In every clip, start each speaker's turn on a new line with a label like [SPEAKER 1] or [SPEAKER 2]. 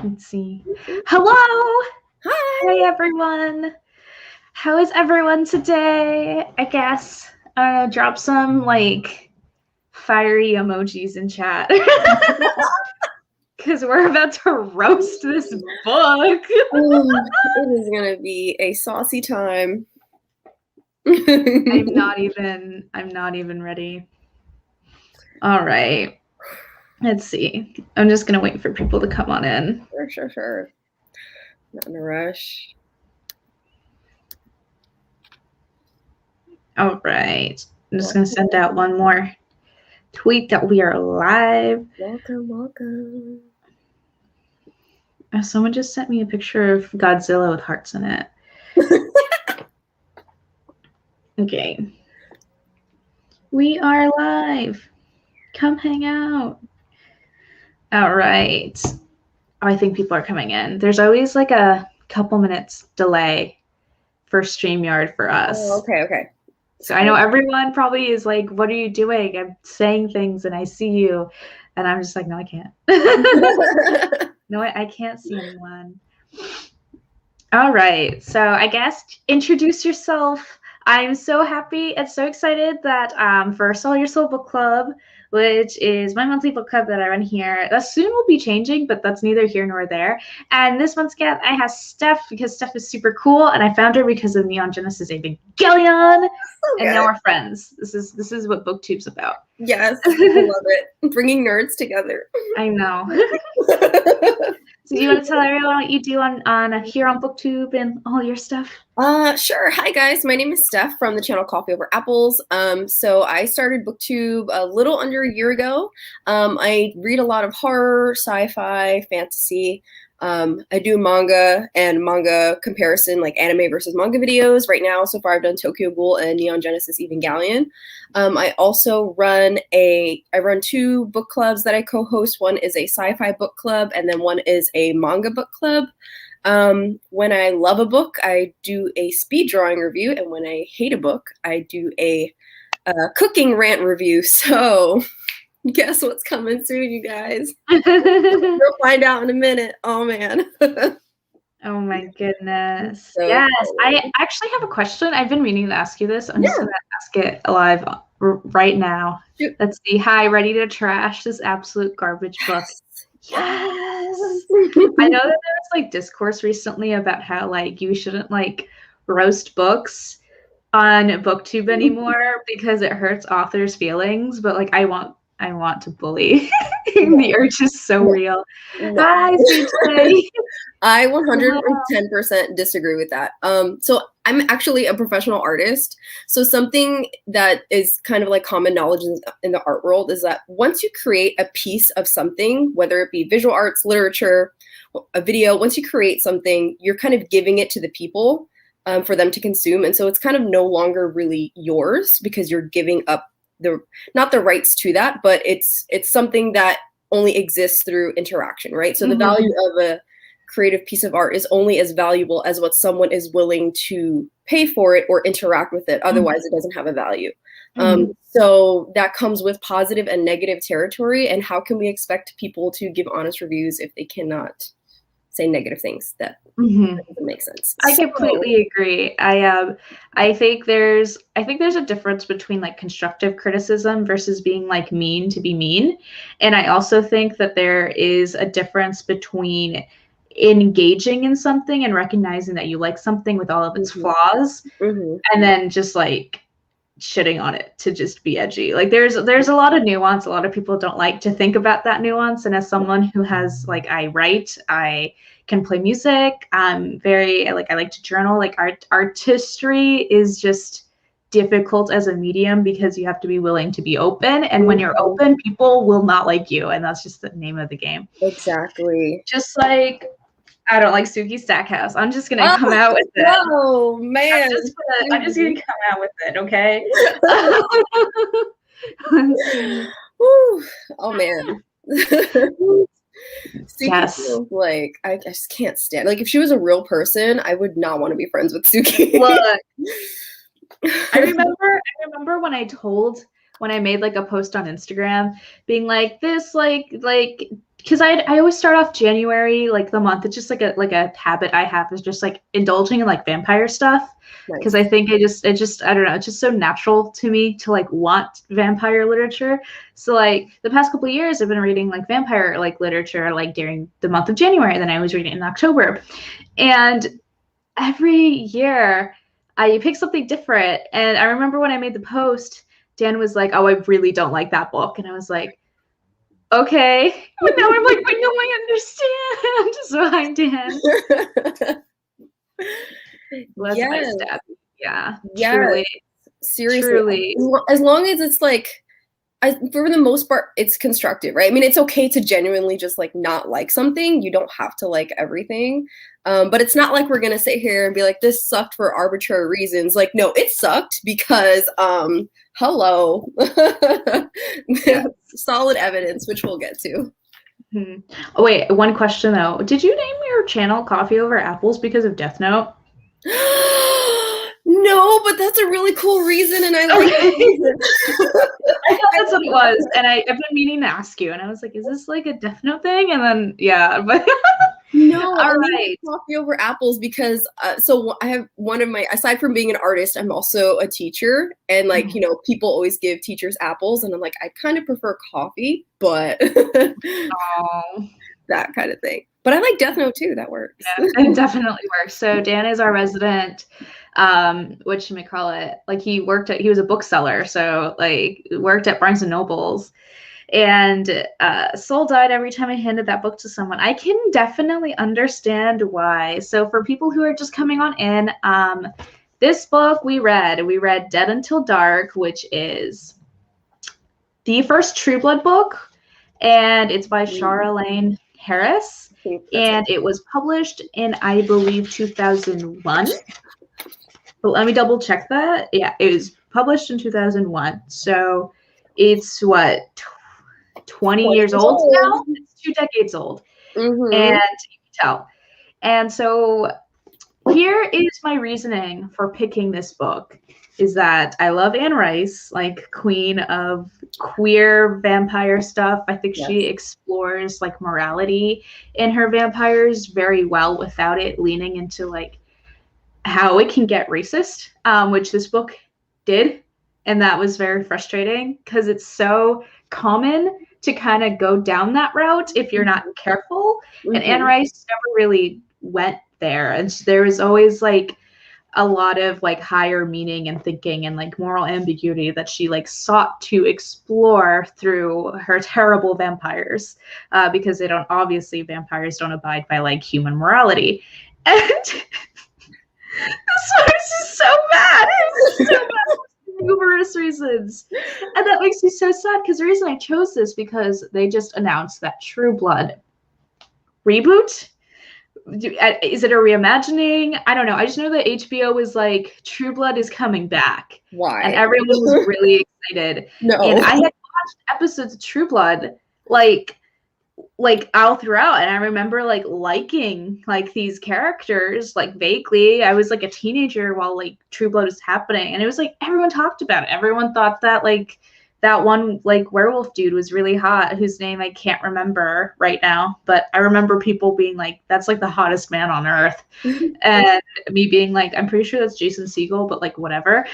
[SPEAKER 1] Let's see. Hello!
[SPEAKER 2] Hi!
[SPEAKER 1] Hey everyone! How is everyone today? I guess drop some like fiery emojis in chat. Because we're about to roast this book.
[SPEAKER 2] It is gonna be a saucy time.
[SPEAKER 1] I'm not even ready. All right. Let's see. I'm just gonna wait for people to come on in.
[SPEAKER 2] Sure. Not in a rush.
[SPEAKER 1] All right. I'm just gonna send out one more tweet that we are live.
[SPEAKER 2] Welcome.
[SPEAKER 1] Oh, someone just sent me a picture of Godzilla with hearts in it. Okay. We are live. Come hang out. All right. I think people are coming in. There's always like a couple minutes delay for StreamYard for us.
[SPEAKER 2] Oh, okay.
[SPEAKER 1] So I know everyone probably is like, what are you doing? I'm saying things and I see you. And I'm just like, no, I can't. No, I can't see anyone. All right. So I guess introduce yourself. I'm so happy and so excited that for Sell Your Soul Book Club, which is my monthly book club that I run here, that soon will be changing, but that's neither here nor there. And this month's guest, I have Steff because Steff is super cool, and I found her because of Neon Genesis Evangelion, and now we're friends. This is what BookTube's about.
[SPEAKER 2] Yes, I love it. Bringing nerds together.
[SPEAKER 1] I know. So do you want to tell everyone what you do on here on BookTube and all your stuff?
[SPEAKER 2] Sure. Hi guys, my name is Steff from the channel Coffee Over Apples. So I started BookTube a little under a year ago. I read a lot of horror, sci-fi, fantasy. I do manga and manga comparison, like anime versus manga videos. Right now, so far I've done Tokyo Ghoul and Neon Genesis Evangelion. I also run two book clubs that I co-host. One is a sci-fi book club, and then one is a manga book club. When I love a book, I do a speed drawing review, and when I hate a book, I do a cooking rant review. So guess what's coming soon, you guys? You'll find out in a minute. Oh man.
[SPEAKER 1] Oh my goodness. So yes, cool. I actually have a question. I've been meaning to ask you this. I'm just gonna ask it live right now. Shoot. Let's see. Hi, ready to trash this absolute garbage book. Yes. I know that there was like discourse recently about how like you shouldn't like roast books on BookTube anymore because it hurts authors' feelings, but like I want to bully. The urge is so real. No. Hi, CJ.
[SPEAKER 2] I 110% disagree with that. So I'm actually a professional artist. So something that is kind of like common knowledge in the art world is that once you create a piece of something, whether it be visual arts, literature, a video, once you create something, you're kind of giving it to the people for them to consume. And so it's kind of no longer really yours because you're giving up not the rights to that, but it's something that only exists through interaction, right? So the value of a creative piece of art is only as valuable as what someone is willing to pay for it or interact with it. Otherwise, it doesn't have a value. So that comes with positive and negative territory. And how can we expect people to give honest reviews if they cannot say negative things? That doesn't make sense.
[SPEAKER 1] I completely agree. I think there's a difference between like constructive criticism versus being like mean to be mean. And I also think that there is a difference between engaging in something and recognizing that you like something with all of its flaws and then just like shitting on it to just be edgy. Like there's a lot of nuance. A lot of people don't like to think about that nuance. And as someone who has like, I write, I can play music. I'm very I like to journal. Like artistry is just difficult as a medium because you have to be willing to be open. And when you're open, people will not like you. And that's just the name of the game.
[SPEAKER 2] Exactly.
[SPEAKER 1] Just like I don't like Suki Stackhouse. I'm just gonna come out with it.
[SPEAKER 2] Oh man.
[SPEAKER 1] I'm just gonna come out with it, okay?
[SPEAKER 2] Oh man. Suki feels like I just can't stand. Like if she was a real person, I would not want to be friends with Suki.
[SPEAKER 1] Look, I remember when I made like a post on Instagram being like this like because I always start off January, like the month. It's just like a habit I have is just like indulging in like vampire stuff. Because
[SPEAKER 2] Nice.
[SPEAKER 1] I think it just I don't know, it's just so natural to me to like want vampire literature. So like the past couple of years I've been reading like vampire like literature like during the month of January, and then I was reading it in October. And every year I pick something different. And I remember when I made the post, Dan was like, "Oh, I really don't like that book." And I was like, okay. But now I'm like, but no, I understand. So hi, Dan. Was my
[SPEAKER 2] Yes.
[SPEAKER 1] step. Yeah,
[SPEAKER 2] Yes.
[SPEAKER 1] truly,
[SPEAKER 2] Seriously.
[SPEAKER 1] truly.
[SPEAKER 2] As long as it's like, for the most part, it's constructive, right? I mean, it's okay to genuinely just like not like something. You don't have to like everything. But it's not like we're gonna sit here and be like, this sucked for arbitrary reasons. Like, no, it sucked because hello.
[SPEAKER 1] Yeah.
[SPEAKER 2] Solid evidence, which we'll get to.
[SPEAKER 1] Hmm. Oh, wait, one question though. Did you name your channel Coffee Over Apples because of Death Note?
[SPEAKER 2] No, but that's a really cool reason, and I like
[SPEAKER 1] Okay.
[SPEAKER 2] that.
[SPEAKER 1] I thought that's what it was. And I've been meaning to ask you. And I was like, is this like a Death Note thing? And then, yeah. But
[SPEAKER 2] No,
[SPEAKER 1] all
[SPEAKER 2] I named
[SPEAKER 1] right.
[SPEAKER 2] it Coffee Over Apples because so I have one of my, aside from being an artist, I'm also a teacher, and like, you know, people always give teachers apples, and I'm like, I kind of prefer coffee, but
[SPEAKER 1] Oh.
[SPEAKER 2] that kind of thing. But I like Death Note too. That works.
[SPEAKER 1] Yeah, it definitely works. So Dan is our resident, what you may call it. Like he was a bookseller, so like worked at Barnes and Nobles, and soul died every time I handed that book to someone. I can definitely understand why. So for people who are just coming on in, this book we read Dead Until Dark, which is the first True Blood book, and it's by Charlene Harris, and it was published in, I believe, 2001. But let me double check that. Yeah, it was published in 2001. So it's what, 20 years old now? It's 2 decades old.
[SPEAKER 2] Mm-hmm.
[SPEAKER 1] And you can tell. And so here is my reasoning for picking this book is that I love Anne Rice, like queen of queer vampire stuff. I think she explores like morality in her vampires very well without it leaning into like how it can get racist, which this book did. And that was very frustrating because it's so common to kind of go down that route if you're not careful.
[SPEAKER 2] Mm-hmm.
[SPEAKER 1] And Anne Rice never really went there. And there was always like a lot of like higher meaning and thinking and like moral ambiguity that she like sought to explore through her terrible vampires, because they don't, obviously vampires don't abide by like human morality. And this one is just so bad. It's just so bad for numerous reasons. And that makes me so sad because the reason I chose this because they just announced that True Blood reboot. Is it a reimagining? I don't know. I just know that HBO was like, True Blood is coming back.
[SPEAKER 2] Why?
[SPEAKER 1] And everyone was really excited.
[SPEAKER 2] No.
[SPEAKER 1] And I had watched episodes of True Blood like all throughout, and I remember like liking like these characters like vaguely. I was like a teenager while like True Blood was happening, and it was like everyone talked about it. Everyone thought that like that one like werewolf dude was really hot, whose name I can't remember right now, but I remember people being like, that's like the hottest man on earth. And me being like, I'm pretty sure that's Jason Segel, but like whatever.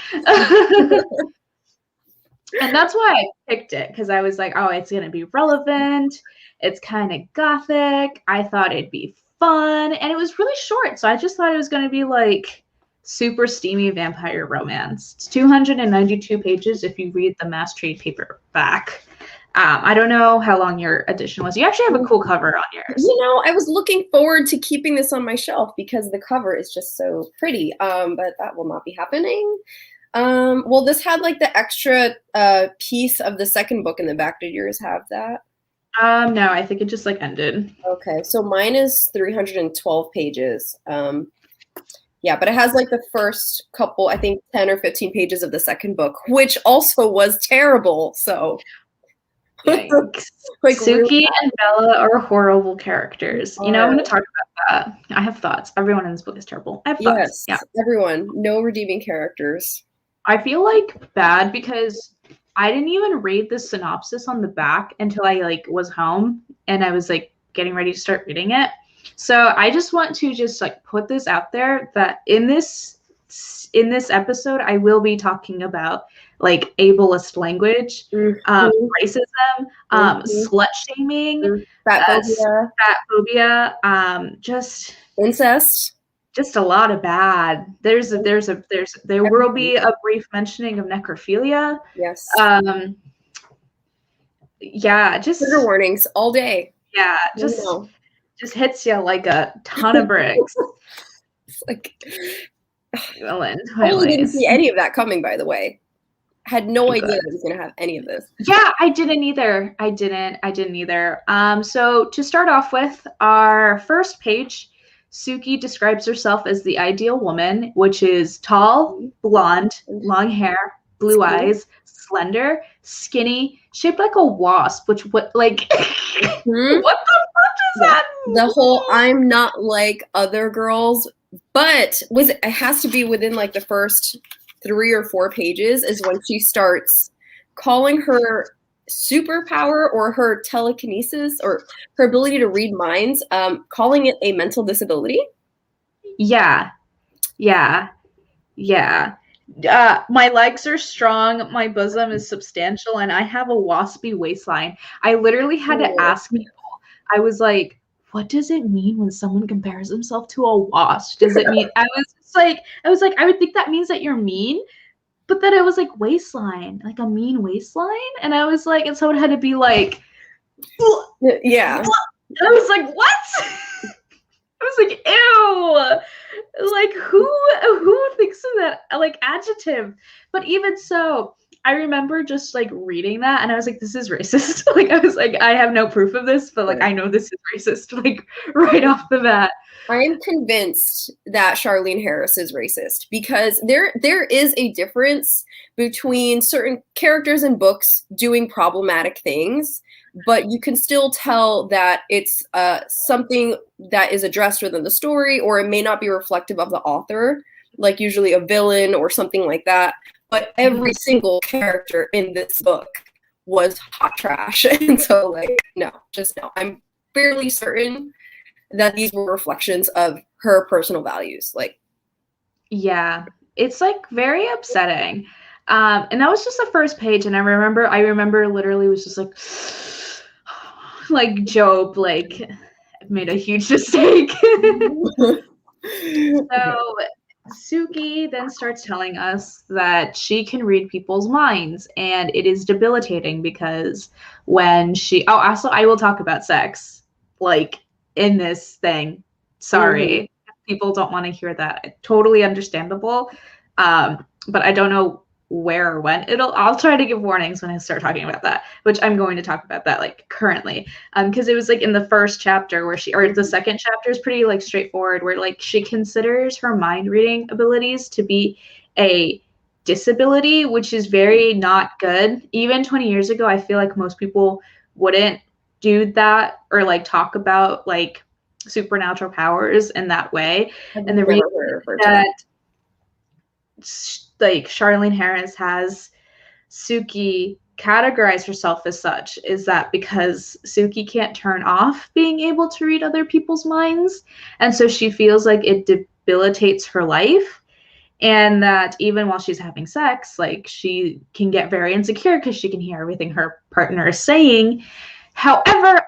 [SPEAKER 1] And that's why I picked it, because I was like, oh, it's going to be relevant. It's kind of gothic. I thought it'd be fun. And it was really short. So I just thought it was going to be like super steamy vampire romance. It's 292 pages if you read the mass trade paperback. I don't know how long your edition was. You actually have a cool cover on yours.
[SPEAKER 2] You know, I was looking forward to keeping this on my shelf because the cover is just so pretty. But that will not be happening. Well, this had like the extra piece of the second book in the back. Did yours have that?
[SPEAKER 1] No, I think it just like ended.
[SPEAKER 2] Okay, so mine is 312 pages. Yeah, but it has like the first couple, I think 10 or 15 pages of the second book, which also was terrible. So
[SPEAKER 1] like Suki really and Bella are horrible characters. You know, I'm going to talk about that. I have thoughts. Everyone in this book is terrible. I have thoughts.
[SPEAKER 2] Yes, yeah. Everyone. No redeeming characters.
[SPEAKER 1] I feel like bad because I didn't even read the synopsis on the back until I like was home and I was like getting ready to start reading it. So I just want to just like put this out there that in this episode I will be talking about like ableist language, racism, slut shaming,
[SPEAKER 2] fat phobia,
[SPEAKER 1] just
[SPEAKER 2] incest.
[SPEAKER 1] Just a lot of bad. There will be a brief mentioning of necrophilia.
[SPEAKER 2] Yes.
[SPEAKER 1] Yeah, just
[SPEAKER 2] trigger warnings all day.
[SPEAKER 1] Yeah, just hits you like a ton of bricks.
[SPEAKER 2] It's like,
[SPEAKER 1] I
[SPEAKER 2] didn't see any of that coming, by the way. Had no idea that I was going to have any of this.
[SPEAKER 1] Yeah, I didn't either. I didn't either. So to start off with, our first page, Suki describes herself as the ideal woman, which is tall, blonde, long hair, blue eyes, slender, skinny, shaped like a wasp, what the fuck does that mean?
[SPEAKER 2] The whole I'm not like other girls, but it has to be within like the first 3 or 4 pages is when she starts calling her superpower or her telekinesis or her ability to read minds, calling it a mental disability.
[SPEAKER 1] Yeah. My legs are strong, my bosom is substantial, and I have a waspy waistline. I literally had to ask people. I was like, what does it mean when someone compares himself to a wasp? Does it mean I was like, I would think that means that you're mean. But then it was like waistline, like a mean waistline. And I was like, and someone had to be like,
[SPEAKER 2] yeah.
[SPEAKER 1] And I was like, what? I was like, ew. Like who thinks of that like adjective? But even so, I remember just like reading that and I was like, this is racist. Like I was like, I have no proof of this, but like I know this is racist, like right off the bat.
[SPEAKER 2] I am convinced that Charlene Harris is racist because there is a difference between certain characters in books doing problematic things, but you can still tell that it's something that is addressed within the story, or it may not be reflective of the author, like usually a villain or something like that. But every single character in this book was hot trash. And so like, no. I'm fairly certain that these were reflections of her personal values. Like,
[SPEAKER 1] yeah, it's like very upsetting. And that was just the first page. And I remember literally was just like Job, like made a huge mistake. So Suki then starts telling us that she can read people's minds, and it is debilitating because when also I will talk about sex, like in this thing. Sorry, people don't want to hear that. Totally understandable. But I don't know where or when I'll try to give warnings when I start talking about that, which I'm going to talk about that like currently. Because it was like in the first chapter or the second chapter is pretty like straightforward where like she considers her mind reading abilities to be a disability, which is very not good. Even 20 years ago, I feel like most people wouldn't do that or like talk about like supernatural powers in that way. And the reason that like Charlene Harris has Suki categorize herself as such is that because Suki can't turn off being able to read other people's minds, and so she feels like it debilitates her life, and that even while she's having sex, like she can get very insecure because she can hear everything her partner is saying. However,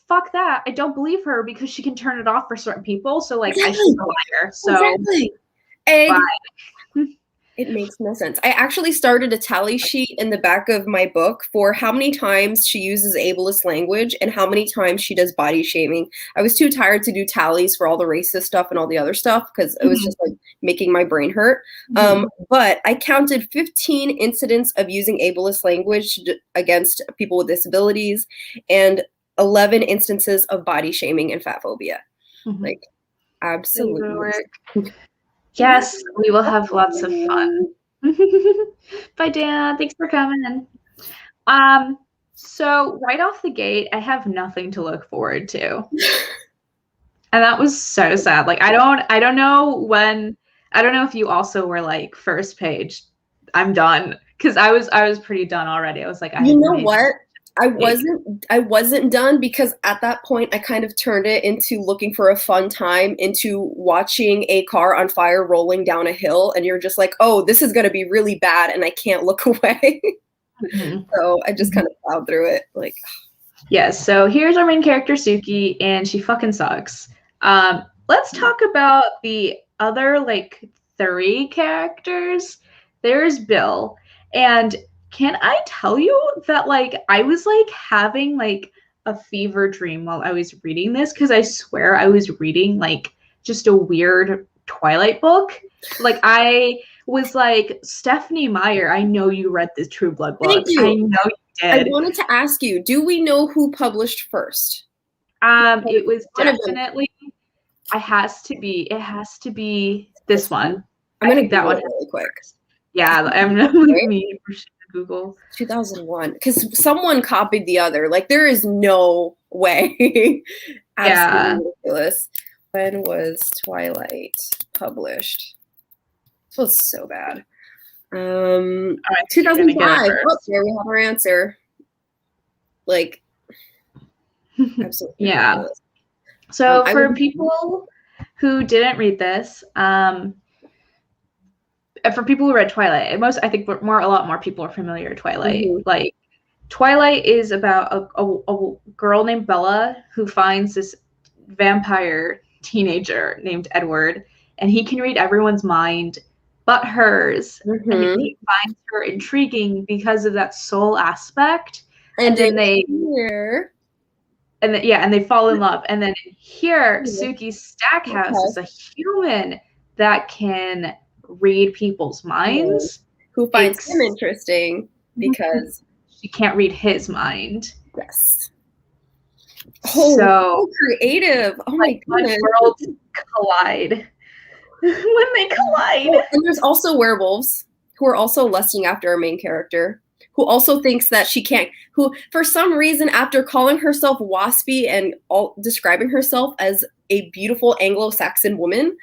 [SPEAKER 1] fuck that. I don't believe her because she can turn it off for certain people. So like I should believe her. So
[SPEAKER 2] it makes no sense. I actually started a tally sheet in the back of my book for how many times she uses ableist language and how many times she does body shaming. I was too tired to do tallies for all the racist stuff and all the other stuff because it was just like making my brain hurt. But I counted 15 incidents of using ableist language against people with disabilities and 11 instances of body shaming and fat phobia. Like, absolutely.
[SPEAKER 1] Yes, we will have lots of fun. Bye, Dan. Thanks for coming. So right off the gate, I have nothing to look forward to. And that was so sad. Like I don't know if you also were like first page, I'm done. because I was pretty done already. I was like, I
[SPEAKER 2] You
[SPEAKER 1] had
[SPEAKER 2] know
[SPEAKER 1] made
[SPEAKER 2] what? I wasn't done because at that point I kind of turned it into looking for a fun time, into watching a car on fire rolling down a hill, and you're just like, oh, this is gonna be really bad, and I can't look away. So I just kind of plowed through it. Like,
[SPEAKER 1] yes. So here's our main character, Suki, and she fucking sucks. Let's talk about the other like 3 characters. There's Bill, and can I tell you that like I was like having like a fever dream while I was reading this, because I swear I was reading like just a weird Twilight book. Like I was like, Stephanie Meyer, I know you read the True Blood
[SPEAKER 2] thank
[SPEAKER 1] books.
[SPEAKER 2] you.
[SPEAKER 1] I know you
[SPEAKER 2] I
[SPEAKER 1] did.
[SPEAKER 2] wanted to ask you, do we know who published first?
[SPEAKER 1] It was definitely, it has to be this one.
[SPEAKER 2] I'm gonna
[SPEAKER 1] think that one
[SPEAKER 2] really quick.
[SPEAKER 1] Yeah, I'm right? Me for Google.
[SPEAKER 2] 2001, because someone copied the other. Like, there is no way. Absolutely ridiculous. When was Twilight published? This was so bad. 2005. Oh, there we have our answer. Like, absolutely.
[SPEAKER 1] Yeah. Ridiculous. So for people who didn't read this, for people who read Twilight, I think a lot more people are familiar with Twilight. Like, Twilight is about a girl named Bella who finds this vampire teenager named Edward, and he can read everyone's mind but hers. And he finds her intriguing because of that soul aspect. And then they fall in love. And then here, Suki Stackhouse is a human that can read people's minds.
[SPEAKER 2] Who finds him interesting because
[SPEAKER 1] she can't read his mind.
[SPEAKER 2] Yes. Oh, so creative. Oh my goodness.
[SPEAKER 1] Worlds collide. When they collide.
[SPEAKER 2] Oh, and there's also werewolves who are also lusting after our main character, who also thinks that she can't, who for some reason, after calling herself waspy and describing herself as a beautiful Anglo-Saxon woman,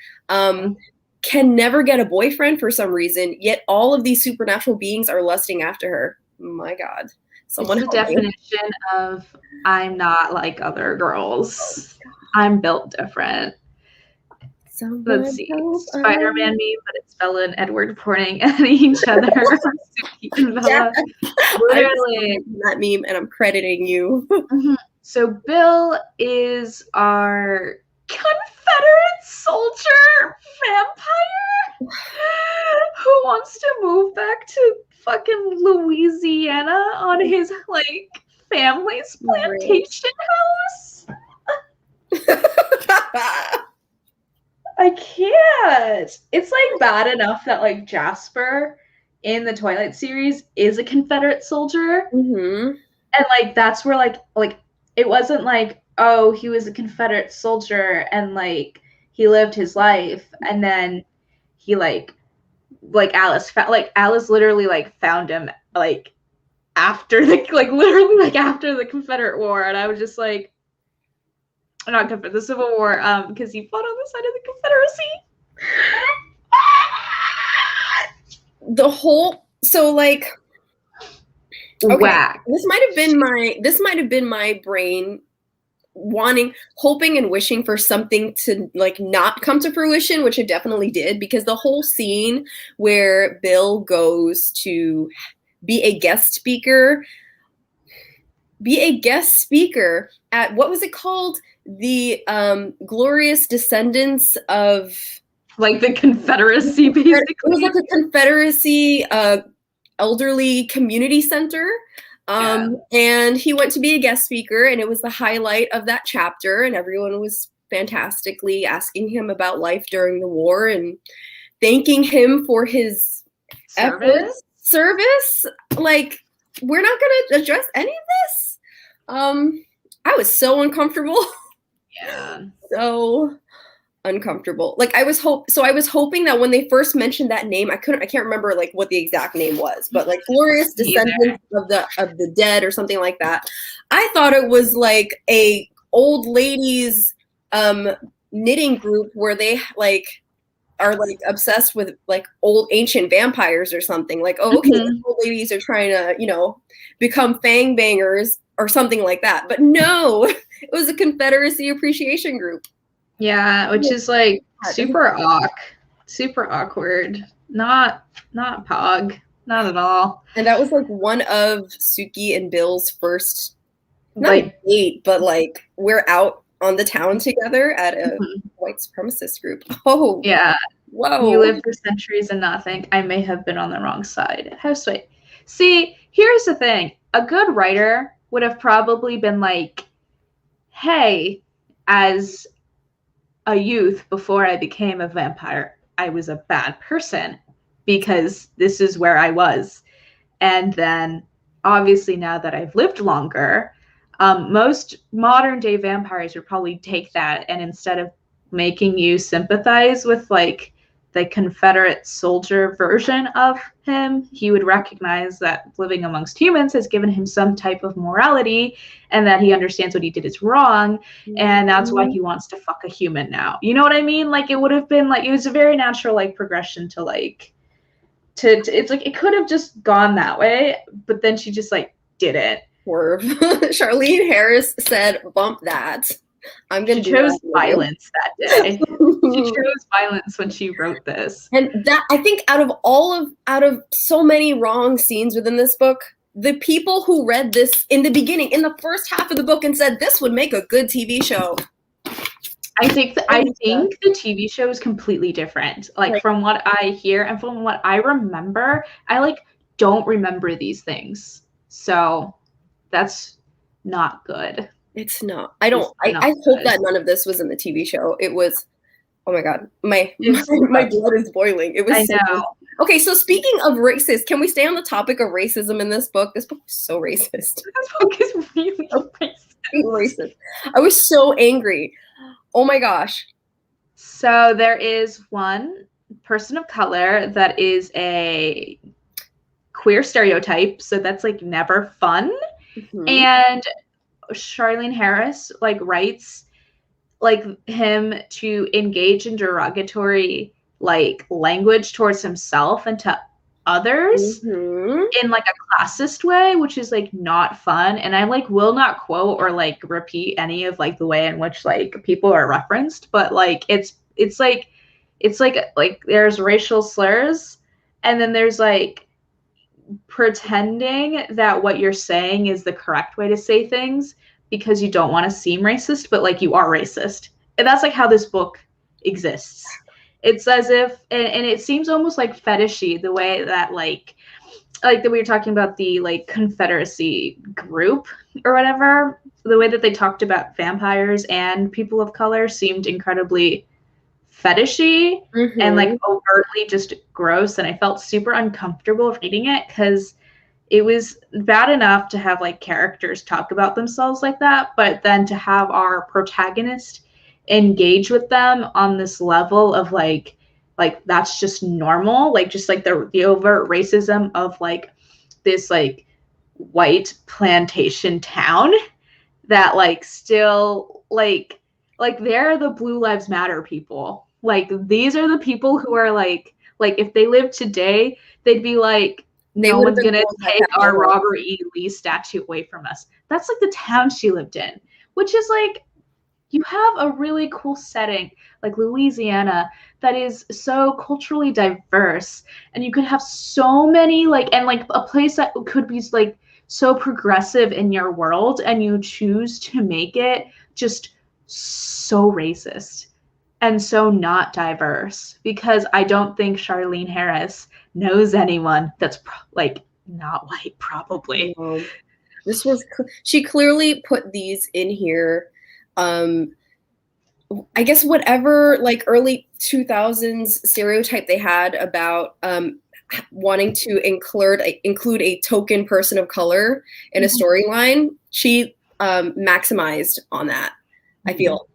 [SPEAKER 2] can never get a boyfriend for some reason, yet all of these supernatural beings are lusting after her. My God.
[SPEAKER 1] Someone it's the definition of I'm not like other girls. I'm built different. Let's see. Spider-Man meme, but it's Bella and Edward pointing at each other.
[SPEAKER 2] Yeah. Literally that meme, and I'm crediting you.
[SPEAKER 1] So Bill is our Confederate soldier vampire who wants to move back to fucking Louisiana on his like family's plantation house. I can't. It's like bad enough that like Jasper in the Twilight series is a Confederate soldier, and like that's where like it wasn't like, oh, he was a Confederate soldier and like he lived his life and then he like Alice literally like found him like after the literally like after the Confederate War, and I was just like, not Confederate, the Civil War, because he fought on the side of the Confederacy.
[SPEAKER 2] The whole okay,
[SPEAKER 1] whack.
[SPEAKER 2] This might have been my brain hoping and wishing for something to like not come to fruition, which it definitely did, because the whole scene where Bill goes to be a guest speaker at, what was it called? The glorious descendants of
[SPEAKER 1] like the Confederacy, basically. It
[SPEAKER 2] was like a Confederacy elderly community center. And he went to be a guest speaker, and it was the highlight of that chapter, and everyone was fantastically asking him about life during the war and thanking him for his service. Like, we're not going to address any of this. I was so uncomfortable.
[SPEAKER 1] Yeah.
[SPEAKER 2] So uncomfortable. Like, I was hoping that when they first mentioned that name, I can't remember like what the exact name was, but like glorious descendants of the dead or something like that. I thought it was like a old ladies knitting group where they like are like obsessed with like old ancient vampires or something. Like, oh, okay, these old ladies are trying to, you know, become fang bangers or something like that. But no, it was a Confederacy appreciation group.
[SPEAKER 1] Yeah, which is like super awkward. Not pog, not at all.
[SPEAKER 2] And that was like one of Suki and Bill's first, not
[SPEAKER 1] Like
[SPEAKER 2] date, but like we're out on the town together at a white supremacist group. Oh,
[SPEAKER 1] yeah.
[SPEAKER 2] whoa.
[SPEAKER 1] You live for centuries and not think I may have been on the wrong side. How sweet. See, here's the thing. A good writer would have probably been like, hey, as a youth before I became a vampire, I was a bad person because this is where I was. And then obviously now that I've lived longer, most modern day vampires would probably take that, and instead of making you sympathize with like the Confederate soldier version of him, he would recognize that living amongst humans has given him some type of morality and that he understands what he did is wrong. And that's why he wants to fuck a human now. You know what I mean? Like, it would have been like, it was a very natural like progression to like, to it's like, it could have just gone that way, but then she just like didn't.
[SPEAKER 2] Swerve. Charlene Harris said, bump that. I'm gonna
[SPEAKER 1] She chose violence that day. She chose violence when she wrote this.
[SPEAKER 2] And that, I think, out of so many wrong scenes within this book, the people who read this in the beginning, in the first half of the book, and said this would make a good TV show.
[SPEAKER 1] I think the TV show is completely different. Like, right, from what I hear and from what I remember, I like don't remember these things. So that's not good.
[SPEAKER 2] It's not. I hope that none of this was in the TV show. It was, oh my God, my blood is boiling. It was
[SPEAKER 1] I know.
[SPEAKER 2] Okay, so speaking of racist, can we stay on the topic of racism in this book? This book is so racist.
[SPEAKER 1] This book is really
[SPEAKER 2] racist. I was so angry. Oh my gosh.
[SPEAKER 1] So there is one person of color that is a queer stereotype, so that's like never fun. And Charlene Harris like writes like him to engage in derogatory like language towards himself and to others in like a classist way, which is like not fun. And I like will not quote or like repeat any of like the way in which like people are referenced, but like it's like there's racial slurs, and then there's like pretending that what you're saying is the correct way to say things because you don't want to seem racist, but like you are racist. And that's like how this book exists. It's as if, and it seems almost like fetishy the way that like that we were talking about the like Confederacy group or whatever, the way that they talked about vampires and people of color seemed incredibly fetishy and like overtly just gross. And I felt super uncomfortable reading it because it was bad enough to have like characters talk about themselves like that, but then to have our protagonist engage with them on this level of like that's just normal, like just like the overt racism of like this like white plantation town that like still like they're the Blue Lives Matter people. Like these are the people who are like if they lived today, they'd be like, no one's gonna take our Robert E. Lee statue away from us. That's like the town she lived in, which is like, you have a really cool setting like Louisiana that is so culturally diverse, and you could have so many like, and like a place that could be like so progressive in your world, and you choose to make it just so racist and so not diverse, because I don't think Charlene Harris knows anyone that's like not white, probably.
[SPEAKER 2] This was, she clearly put these in here. I guess whatever like early 2000s stereotype they had about wanting to include a token person of color in a storyline, she maximized on that, I feel.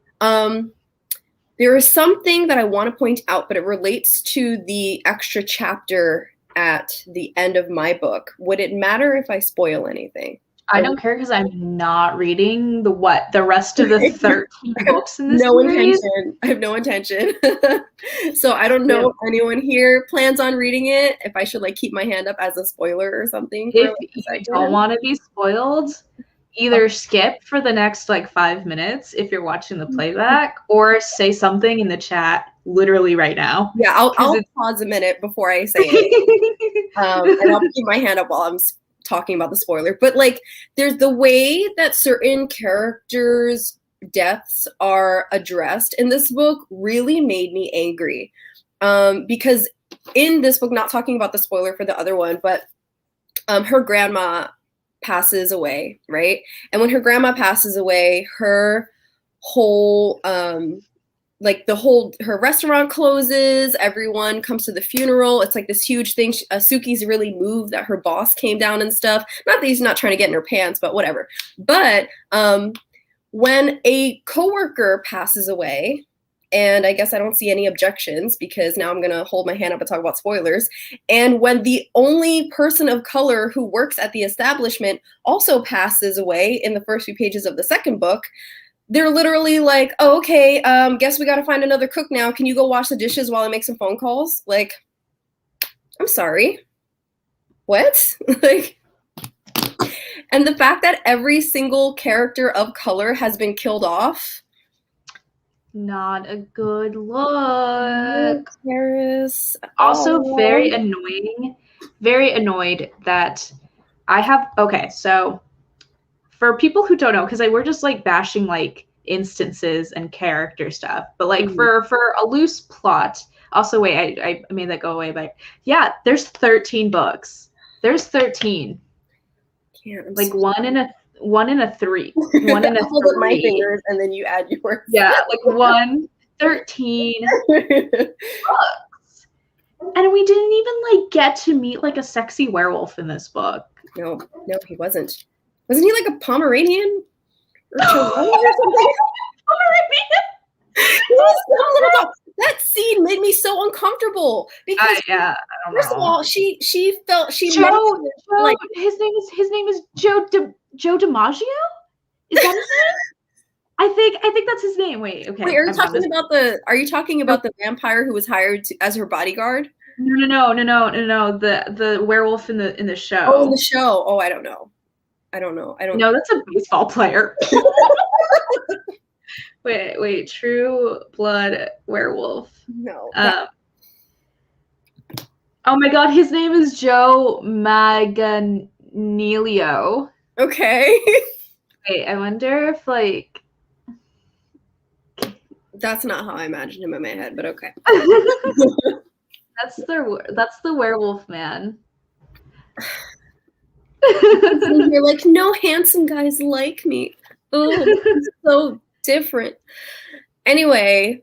[SPEAKER 2] There is something that I want to point out, but it relates to the extra chapter at the end of my book. Would it matter if I spoil anything?
[SPEAKER 1] I don't care because I'm not reading the rest of the 13 books in this
[SPEAKER 2] No
[SPEAKER 1] series.
[SPEAKER 2] intention. I have no intention. So I don't know
[SPEAKER 1] Yeah.
[SPEAKER 2] if anyone here plans on reading it. If I should like keep my hand up as a spoiler or something for
[SPEAKER 1] If
[SPEAKER 2] like a
[SPEAKER 1] you don't
[SPEAKER 2] second.
[SPEAKER 1] want to be spoiled, either skip for the next like 5 minutes if you're watching the playback, or say something in the chat literally right now.
[SPEAKER 2] Yeah, I'll
[SPEAKER 1] It's...
[SPEAKER 2] pause a minute before I say it. And I'll keep my hand up while I'm talking about the spoiler. But like, there's the way that certain characters' deaths are addressed in this book really made me angry. Because in this book, not talking about the spoiler for the other one, but her grandma passes away, right? And when her grandma passes away, her whole her restaurant closes, everyone comes to the funeral. It's like this huge thing. Suki's really moved that her boss came down and stuff. Not that he's not trying to get in her pants, but whatever. But when a coworker passes away, and I guess I don't see any objections because now I'm going to hold my hand up and talk about spoilers. And when the only person of color who works at the establishment also passes away in the first few pages of the second book, they're literally like, oh, okay, guess we got to find another cook now. Can you go wash the dishes while I make some phone calls? Like, I'm sorry. What? Like, and the fact that every single character of color has been killed off.
[SPEAKER 1] Not a good look.
[SPEAKER 2] Paris.
[SPEAKER 1] Also very annoying. Very annoyed that I have, okay, so for people who don't know, because we're just like bashing like instances and character stuff, but like for a loose plot. Also, wait, I made that go away, but yeah, there's 13 books. There's 13. Like so one in a 3. One in a
[SPEAKER 2] hold
[SPEAKER 1] 3.
[SPEAKER 2] up my fingers and then you add yours.
[SPEAKER 1] Yeah, like 13 books. And we didn't even like get to meet like a sexy werewolf in this book.
[SPEAKER 2] No, he wasn't. Wasn't he like a Pomeranian? Or something? Pomeranian? That scene made me so uncomfortable because
[SPEAKER 1] I don't
[SPEAKER 2] first
[SPEAKER 1] know.
[SPEAKER 2] of all, she felt
[SPEAKER 1] Joe, like his name is Joe DiMaggio? Is that his name? I think that's his name. Wait, okay.
[SPEAKER 2] Wait, are you talking about the vampire who was hired as her bodyguard?
[SPEAKER 1] No. The werewolf in the show.
[SPEAKER 2] Oh, in the show. Oh, I don't know.
[SPEAKER 1] No, that's a baseball player. Wait, True Blood Werewolf.
[SPEAKER 2] No.
[SPEAKER 1] Oh my God, his name is Joe Manganiello.
[SPEAKER 2] Okay.
[SPEAKER 1] Wait, I wonder if like.
[SPEAKER 2] That's not how I imagined him in my head, but okay.
[SPEAKER 1] That's the werewolf man.
[SPEAKER 2] You're like, no handsome guys like me. Oh, it's so different. Anyway.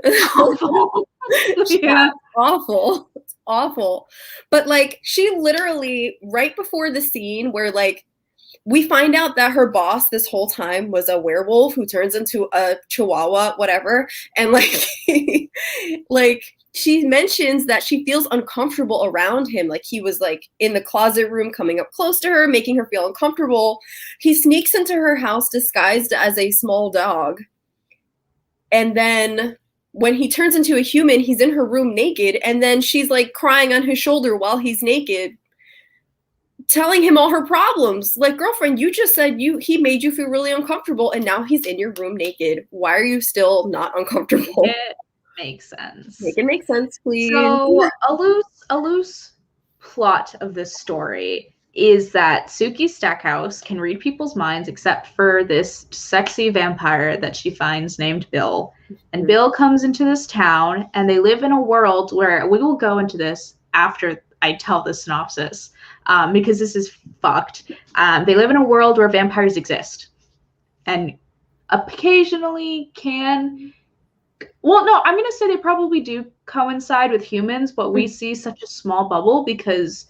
[SPEAKER 2] Yeah. Awful. It's awful. But like, she literally, right before the scene where like, we find out that her boss this whole time was a werewolf who turns into a chihuahua, whatever. And like, like, she mentions that she feels uncomfortable around him. Like he was like in the closet room, coming up close to her, making her feel uncomfortable. He sneaks into her house disguised as a small dog. And then when he turns into a human, he's in her room naked. And then she's like crying on his shoulder while he's naked, telling him all her problems. Like, girlfriend, you just said he made you feel really uncomfortable. And now he's in your room naked. Why are you still not uncomfortable?
[SPEAKER 1] It makes sense.
[SPEAKER 2] Make it make sense, please.
[SPEAKER 1] So a loose plot of this story is that Suki Stackhouse can read people's minds except for this sexy vampire that she finds named Bill. And Bill comes into this town and they live in a world where we will go into this after I tell the synopsis because this is fucked. They live in a world where vampires exist and occasionally can... Well, no, I'm going to say they probably do coincide with humans, but we see such a small bubble because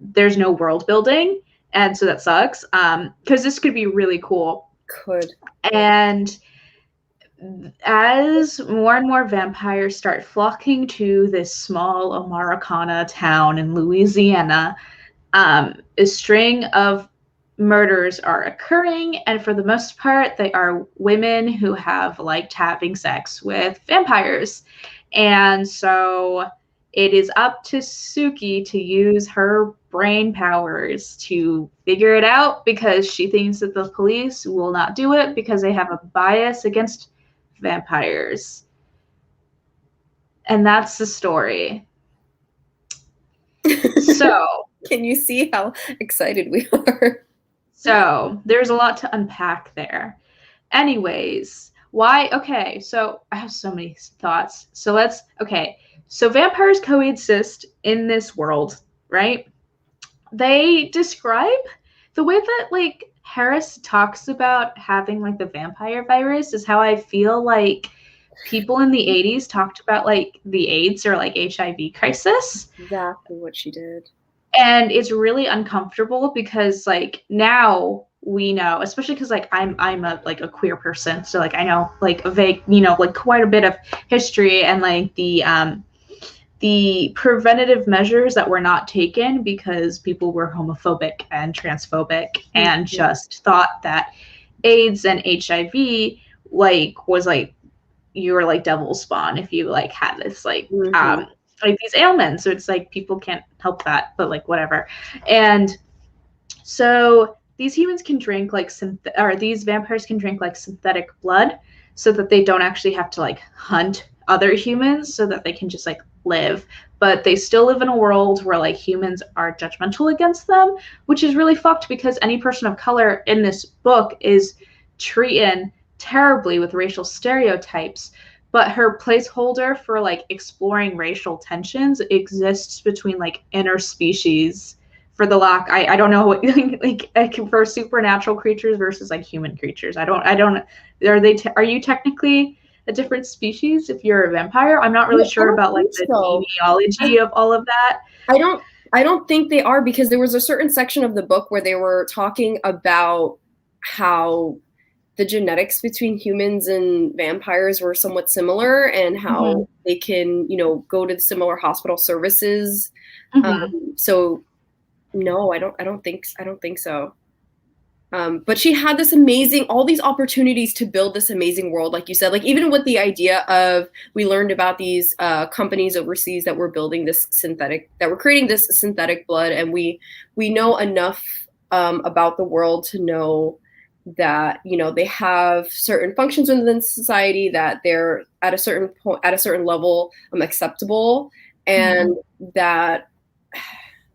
[SPEAKER 1] there's no world building. And so that sucks because this could be really cool.
[SPEAKER 2] Could.
[SPEAKER 1] And as more and more vampires start flocking to this small Americana town in Louisiana, a string of murders are occurring, and for the most part, they are women who have liked having sex with vampires. And so it is up to Suki to use her brain powers to figure it out, because she thinks that the police will not do it because they have a bias against vampires. And that's the story. So,
[SPEAKER 2] can you see how excited we are?
[SPEAKER 1] So there's a lot to unpack there. Anyways, why? Okay, so I have so many thoughts. So vampires coexist in this world, right? They describe the way that like Harris talks about having like the vampire virus is how I feel like people in the 80s talked about like the AIDS or like HIV crisis.
[SPEAKER 2] Exactly what she did.
[SPEAKER 1] And it's really uncomfortable because like now we know, especially because like I'm a like a queer person, so like I know like a vague, like quite a bit of history, and like the preventative measures that were not taken because people were homophobic and transphobic and just thought that AIDS and HIV like was like you were like devil's spawn if you like had this like these ailments. So it's like people can't help that, but like whatever. And so these humans can drink like or these vampires can drink like synthetic blood so that they don't actually have to like hunt other humans, so that they can just like live. But they still live in a world where like humans are judgmental against them, which is really fucked because any person of color in this book is treated terribly with racial stereotypes. But her placeholder for like exploring racial tensions exists between like interspecies for the lock. I don't know what like for supernatural creatures versus like human creatures. I don't are you technically a different species if you're a vampire? I'm not really sure about like the genealogy of all of that.
[SPEAKER 2] I don't think they are, because there was a certain section of the book where they were talking about how the genetics between humans and vampires were somewhat similar, and how they can, go to similar hospital services. So no, I don't think so. But she had this amazing, all these opportunities to build this amazing world, like you said, like even with the idea of, we learned about these companies overseas that were creating this synthetic blood, and we know enough about the world to know that they have certain functions within society, that they're at a certain point, at a certain level, acceptable, and that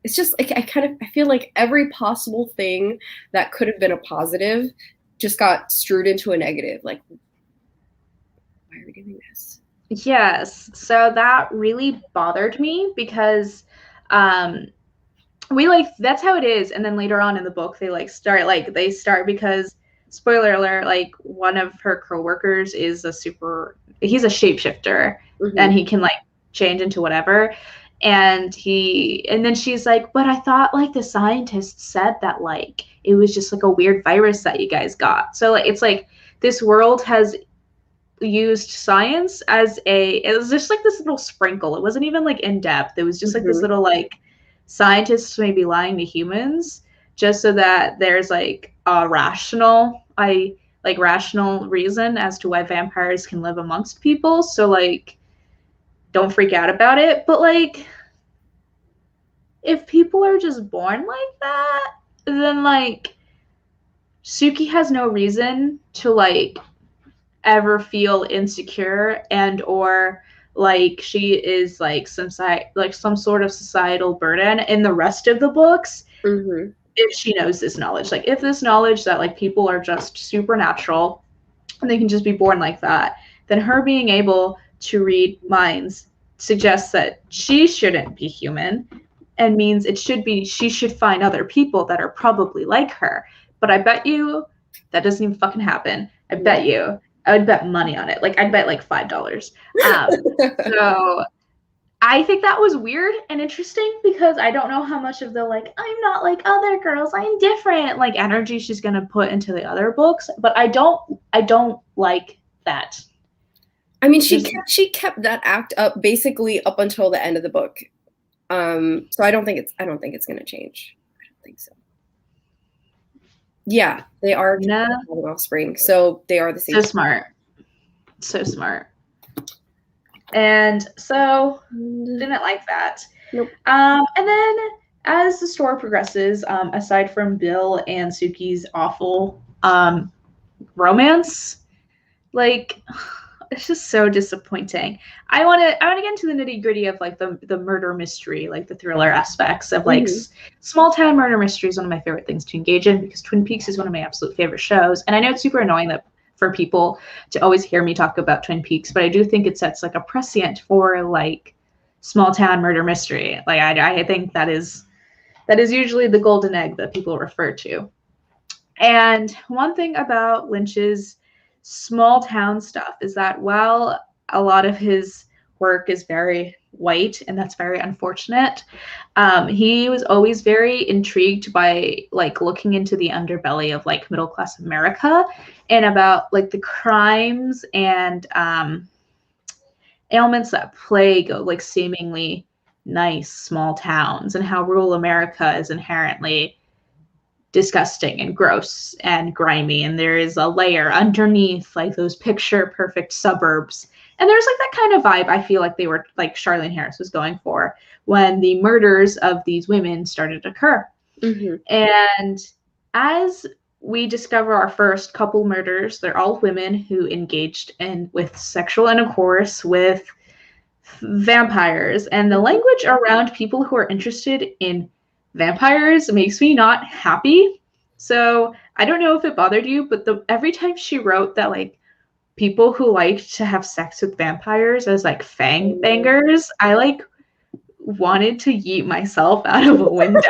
[SPEAKER 2] it's just like I feel like every possible thing that could have been a positive just got strewed into a negative. Like, why are we doing this?
[SPEAKER 1] Yes, so that really bothered me because we like that's how it is, and then later on in the book they start because spoiler alert, like one of her co-workers is he's a shapeshifter, and he can like change into whatever, and then she's like, but I thought like the scientists said that like it was just like a weird virus that you guys got. So like it's like this world has used science it was just like this little sprinkle. It wasn't even like in depth. It was just like this little like scientists may be lying to humans just so that there's like a rational reason as to why vampires can live amongst people. So like don't freak out about it. But like if people are just born like that, then like Suki has no reason to like ever feel insecure and or like she is like some sort of societal burden in the rest of the books. If she knows this knowledge, like if this knowledge that like people are just supernatural and they can just be born like that, then her being able to read minds suggests that she shouldn't be human, and means she should find other people that are probably like her. But I bet you that doesn't even fucking happen. I would bet money on it. Like I'd bet like $5. So I think that was weird and interesting because I don't know how much of the like I'm not like other girls, I'm different like energy she's gonna put into the other books. But I don't like that.
[SPEAKER 2] I mean, she kept that act up basically up until the end of the book. So I don't think it's gonna change. I don't think so. Yeah, they are
[SPEAKER 1] Nah.
[SPEAKER 2] offspring, so they are the same.
[SPEAKER 1] So smart. So smart. And so didn't like that.
[SPEAKER 2] Nope.
[SPEAKER 1] And then as the story progresses, aside from Bill and Suki's awful romance, like it's just so disappointing. I want to get into the nitty gritty of like the murder mystery, like the thriller aspects of like small town murder mystery is one of my favorite things to engage in because Twin Peaks is one of my absolute favorite shows. And I know it's super annoying that for people to always hear me talk about Twin Peaks, but I do think it sets like a precedent for like small town murder mystery. Like I think that is usually the golden egg that people refer to. And one thing about Lynch's small town stuff is that while a lot of his work is very white, and that's very unfortunate, he was always very intrigued by like looking into the underbelly of like middle class America and about like the crimes and ailments that plague like seemingly nice small towns and how rural America is inherently disgusting and gross and grimy, and there is a layer underneath like those picture perfect suburbs, and there's like that kind of vibe I feel like they were like Charlene Harris was going for when the murders of these women started to occur. And as we discover our first couple murders, they're all women who engaged in with sexual intercourse with vampires, and the language around people who are interested in vampires makes me not happy. So I don't know if it bothered you, but every time she wrote that like people who like to have sex with vampires as like fang bangers, I like wanted to yeet myself out of a window.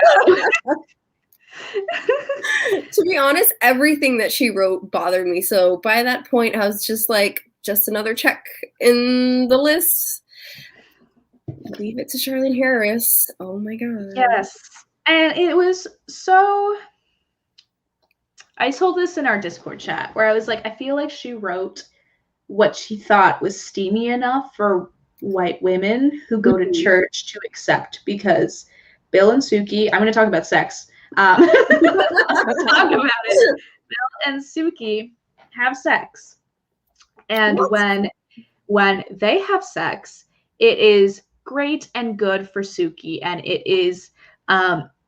[SPEAKER 2] To be honest, everything that she wrote bothered me. So by that point, I was just like, just another check in the list. Leave it to Charlene Harris. Oh my god.
[SPEAKER 1] Yes. And it was so. I told this in our Discord chat where I was like, I feel like she wrote what she thought was steamy enough for white women who go to church to accept, because Bill and Suki, I'm going to talk about sex. Talk about it. Bill and Suki have sex. And when they have sex, it is great and good for Suki, and it is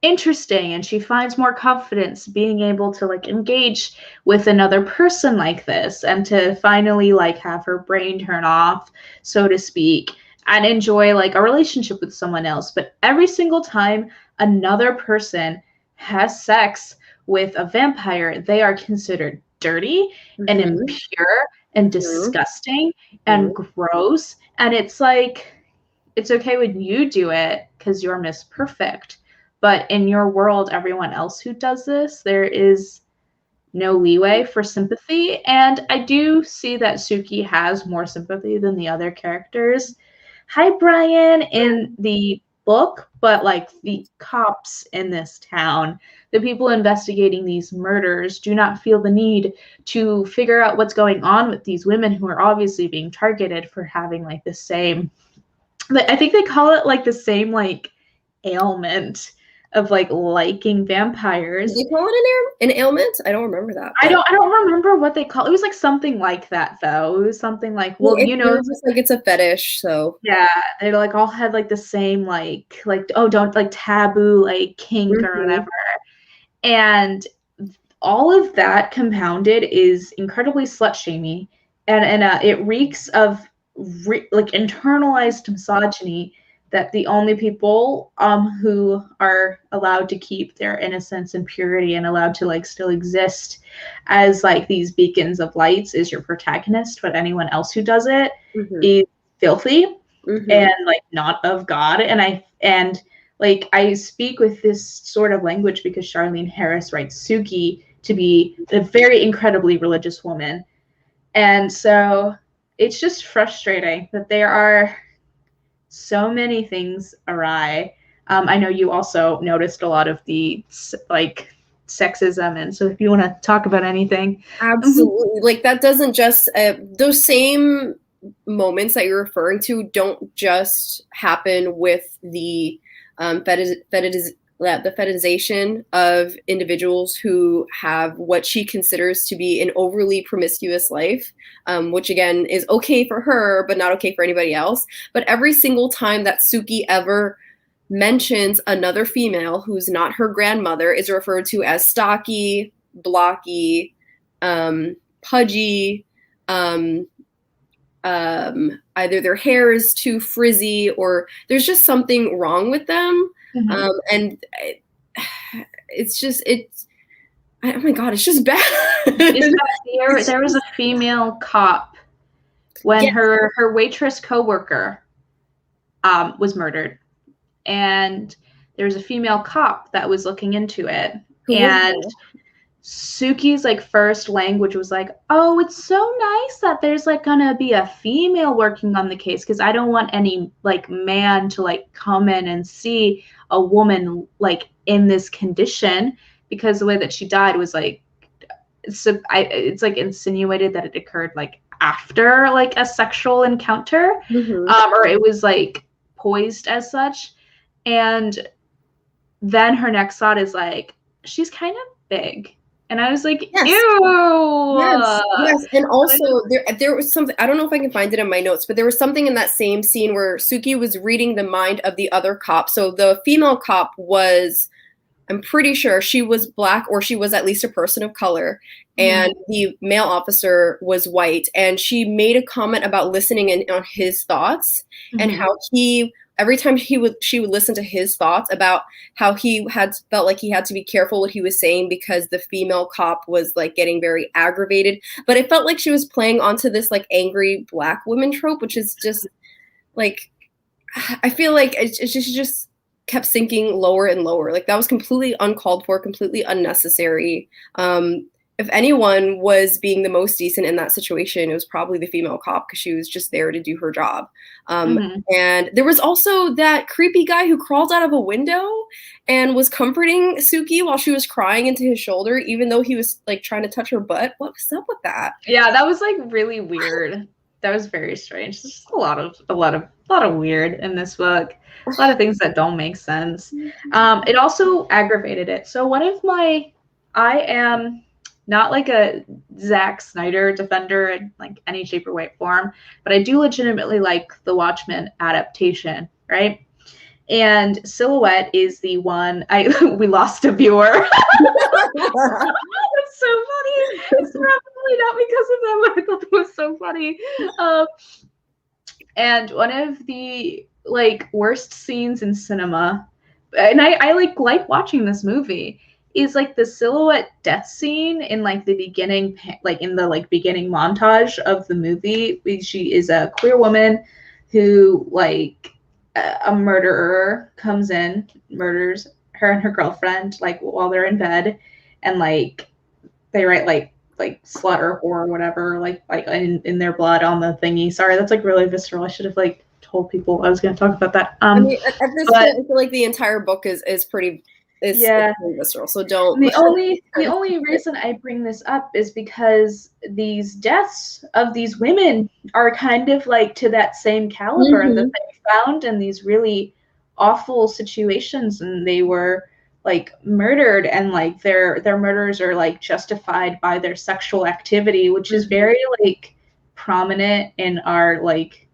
[SPEAKER 1] interesting, and she finds more confidence being able to like engage with another person like this and to finally like have her brain turn off, so to speak, and enjoy like a relationship with someone else. But every single time another person has sex with a vampire, they are considered dirty and impure and disgusting and gross. And it's like, it's okay when you do it because you're Miss Perfect. But in your world, everyone else who does this, there is no leeway for sympathy. And I do see that Suki has more sympathy than the other characters. Hi, Brian, in the book, but like the cops in this town, the people investigating these murders do not feel the need to figure out what's going on with these women who are obviously being targeted for having like the same, I think they call it like the same like ailment of like liking vampires.
[SPEAKER 2] Did they call it an ailment? I don't remember that.
[SPEAKER 1] But I don't remember what they call it. It was like something like that though. It was something like, well, you know,
[SPEAKER 2] just like it's a fetish. So
[SPEAKER 1] yeah, they like all had like the same like oh, don't like taboo like kink or whatever. And all of that compounded is incredibly slut shamey, and it reeks of like internalized misogyny that the only people who are allowed to keep their innocence and purity and allowed to like still exist as like these beacons of lights is your protagonist, but anyone else who does it is filthy and like not of God. And like I speak with this sort of language because Charlene Harris writes Suki to be a very incredibly religious woman. And so it's just frustrating that there are so many things awry. I know you also noticed a lot of the like sexism, and so if you want to talk about anything.
[SPEAKER 2] Absolutely. Like that doesn't just, those same moments that you're referring to don't just happen with the that the fetishization of individuals who have what she considers to be an overly promiscuous life, which again is okay for her, but not okay for anybody else. But every single time that Suki ever mentions another female who's not her grandmother is referred to as stocky, blocky, pudgy, either their hair is too frizzy or there's just something wrong with them.
[SPEAKER 1] Mm-hmm.
[SPEAKER 2] And oh my God, it's just bad.
[SPEAKER 1] There was a female cop when
[SPEAKER 2] Yeah.
[SPEAKER 1] her waitress coworker was murdered, and there was a female cop that was looking into it, and Suki's like first language was like, oh, it's so nice that there's like gonna be a female working on the case, because I don't want any like man to like come in and see a woman like in this condition, because the way that she died was like, it's like insinuated that it occurred like after like a sexual encounter, or it was like poised as such. And then her next thought is like, she's kind of big. And I was like,
[SPEAKER 2] Yes.
[SPEAKER 1] ew.
[SPEAKER 2] Yes. And also there was something, I don't know if I can find it in my notes, but there was something in that same scene where Suki was reading the mind of the other cop. So the female cop was, I'm pretty sure she was Black, or she was at least a person of color. And the male officer was white. And she made a comment about listening in on his thoughts, and how every time she would listen to his thoughts about how he had felt like he had to be careful what he was saying because the female cop was like getting very aggravated. But it felt like she was playing onto this like angry Black woman trope, which is just like, I feel like it's just kept sinking lower and lower. Like that was completely uncalled for, completely unnecessary. If anyone was being the most decent in that situation, it was probably the female cop, because she was just there to do her job. And there was also that creepy guy who crawled out of a window and was comforting Suki while she was crying into his shoulder, even though he was like trying to touch her butt. What was up with that?
[SPEAKER 1] Yeah, that was like really weird. That was very strange. There's just a lot of weird in this book. A lot of things that don't make sense. It also aggravated it. So I am not like a Zack Snyder defender in like any shape or way form, but I do legitimately like the Watchmen adaptation, right? And Silhouette is the one we lost a viewer. It's so funny. It's probably not because of them, but I thought it was so funny. And one of the like worst scenes in cinema, and I like watching this movie, is like the Silhouette death scene in like the beginning, like in the like beginning montage of the movie. She is a queer woman who like a murderer comes in, murders her and her girlfriend like while they're in bed, and like they write like slaughter or whatever like in their blood on the thingy. Sorry, that's like really visceral. I should have like told people I was going to talk about that.
[SPEAKER 2] I mean, at this point, I feel like the entire book is pretty visceral. So don't.
[SPEAKER 1] The only reason I bring this up is because these deaths of these women are kind of like to that same caliber that they found in these really awful situations, and they were like murdered, and like their murders are like justified by their sexual activity, which is very like prominent in our like.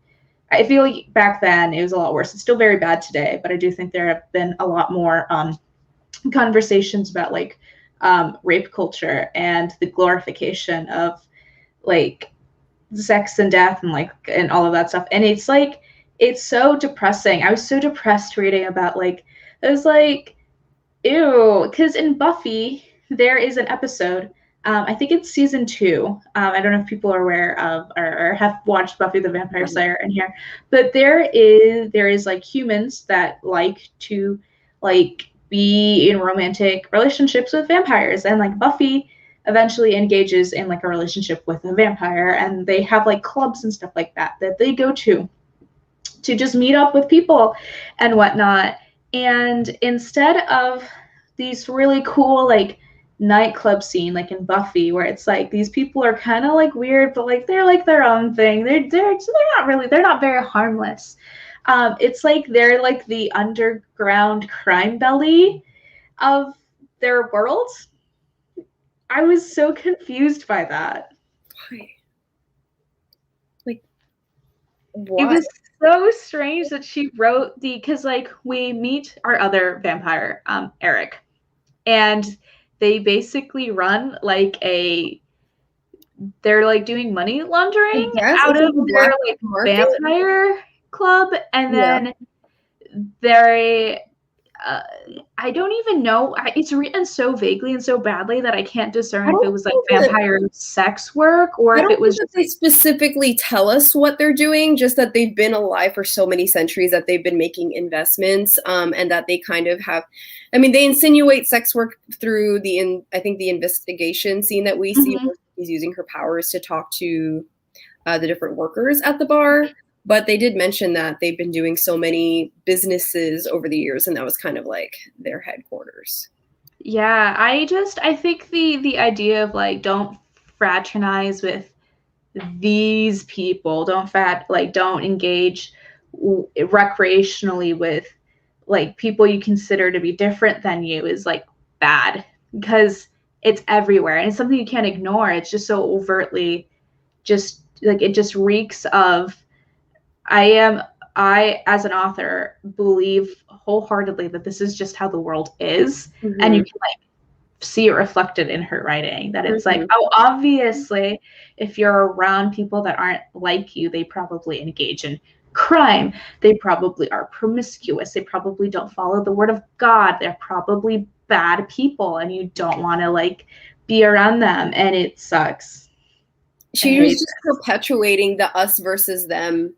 [SPEAKER 1] I feel like back then it was a lot worse. It's still very bad today, but I do think there have been a lot more conversations about like rape culture and the glorification of like sex and death and like and all of that stuff. And it's like it's so depressing. I was so depressed reading about like it was like ew, because in Buffy there is an episode. I think it's season 2. I don't know if people are aware of or have watched Buffy the Vampire Slayer in here, but there is like humans that like to like be in romantic relationships with vampires, and like Buffy eventually engages in like a relationship with a vampire, and they have like clubs and stuff like that they go to just meet up with people and whatnot. And instead of these really cool like nightclub scene like in Buffy where it's like these people are kind of like weird but like they're like their own thing, they're not very harmless. It's like they're like the underground crime belly, of their world. I was so confused by that.
[SPEAKER 2] Why? Like, why?
[SPEAKER 1] It was so strange that she wrote because like we meet our other vampire, Eric, and they basically run like they're like doing money laundering
[SPEAKER 2] Yes,
[SPEAKER 1] out
[SPEAKER 2] it's
[SPEAKER 1] of
[SPEAKER 2] like a
[SPEAKER 1] their
[SPEAKER 2] black
[SPEAKER 1] like
[SPEAKER 2] market.
[SPEAKER 1] vampire club, and
[SPEAKER 2] Yeah.
[SPEAKER 1] then they I don't even know. It's written so vaguely and so badly that I can't discern if it was like vampire sex work or
[SPEAKER 2] I
[SPEAKER 1] if
[SPEAKER 2] don't
[SPEAKER 1] it was
[SPEAKER 2] think that
[SPEAKER 1] just
[SPEAKER 2] they specifically tell us what they're doing, just that they've been alive for so many centuries, that they've been making investments, and that they kind of have, I mean, they insinuate sex work through I think the investigation scene that we see, where he's using her powers to talk to the different workers at the bar. But they did mention that they've been doing so many businesses over the years, and that was kind of like their headquarters.
[SPEAKER 1] Yeah, I think the idea of like don't fraternize with these people, don't engage recreationally with like people you consider to be different than you is like bad because it's everywhere and it's something you can't ignore. It's just so overtly just like it just reeks of I as an author believe wholeheartedly that this is just how the world is, and you can like see it reflected in her writing that it's like, oh, obviously if you're around people that aren't like you, they probably engage in crime, they probably are promiscuous, they probably don't follow the word of God, they're probably bad people, and you don't want to like be around them, and it sucks.
[SPEAKER 2] She was just perpetuating the us versus them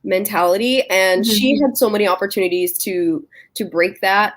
[SPEAKER 2] mentality, and she had so many opportunities to break that,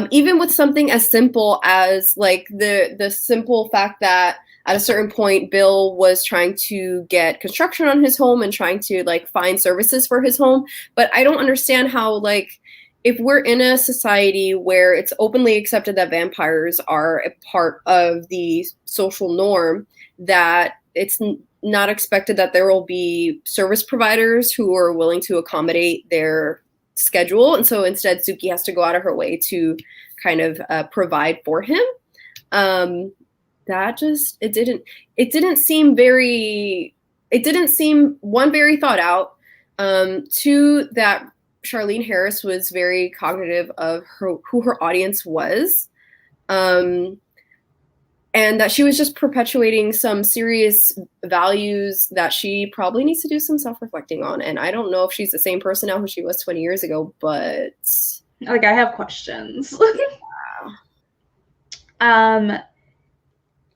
[SPEAKER 2] even with something as simple as like the simple fact that at a certain point Bill was trying to get construction on his home and trying to like find services for his home. But I don't understand how, like, if we're in a society where it's openly accepted that vampires are a part of the social norm, that it's not expected that there will be service providers who are willing to accommodate their schedule. And so instead, Suki has to go out of her way to kind of provide for him. That just, it didn't seem very one, very thought out. Two, that Charlene Harris was very cognitive of who her audience was. And that she was just perpetuating some serious values that she probably needs to do some self-reflecting on. And I don't know if she's the same person now who she was 20 years ago, but
[SPEAKER 1] like I have questions.
[SPEAKER 2] Yeah.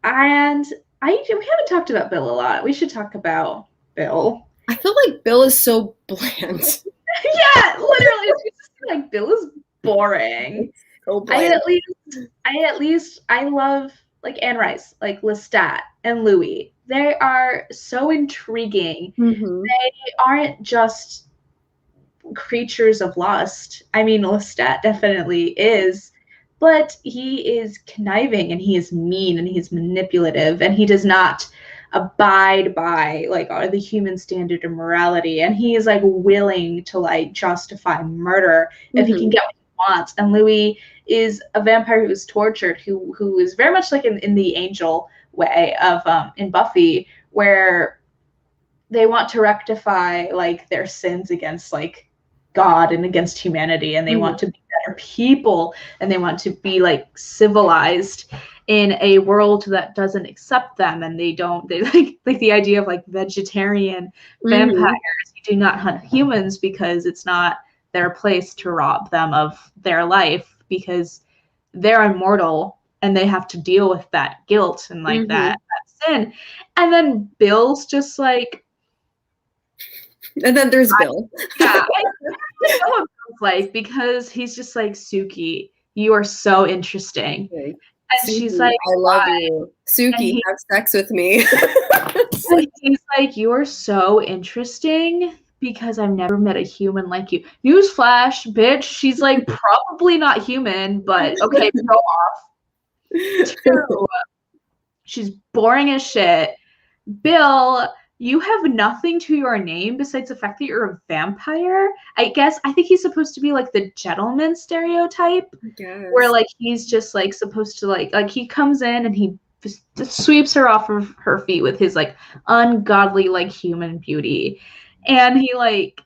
[SPEAKER 1] And we haven't talked about Bill a lot. We should talk about Bill.
[SPEAKER 2] I feel like Bill is so bland.
[SPEAKER 1] Yeah, literally, it's just like Bill is boring.
[SPEAKER 2] So bland.
[SPEAKER 1] I love like Anne Rice, like Lestat and Louis. They are so intriguing. They aren't just creatures of lust. I mean, Lestat definitely is, but he is conniving and he is mean and he's manipulative and he does not abide by like the human standard of morality, and he is like willing to like justify murder if he can get what he wants. And Louis is a vampire who is tortured, who is very much like in the angel way of in Buffy, where they want to rectify like their sins against like God and against humanity, and they want to be better people, and they want to be like civilized in a world that doesn't accept them, and they like the idea of like vegetarian vampires who do not hunt humans because it's not their place to rob them of their life because they're immortal and they have to deal with that guilt and like that sin. And then Bill's just like,
[SPEAKER 2] and then there's Bill.
[SPEAKER 1] Yeah, I know what Bill's like because he's just like, Suki, you are so interesting.
[SPEAKER 2] Okay.
[SPEAKER 1] And
[SPEAKER 2] Suki,
[SPEAKER 1] she's like,
[SPEAKER 2] I love you. Suki, have sex with me.
[SPEAKER 1] He's like, you're so interesting because I've never met a human like you. Newsflash, bitch. She's like probably not human, but okay, go off. Two, she's boring as shit. Bill you have nothing to your name besides the fact that you're a vampire. I think he's supposed to be like the gentleman stereotype, where like he's just like supposed to like he comes in and he just sweeps her off of her feet with his like ungodly like human beauty, and he like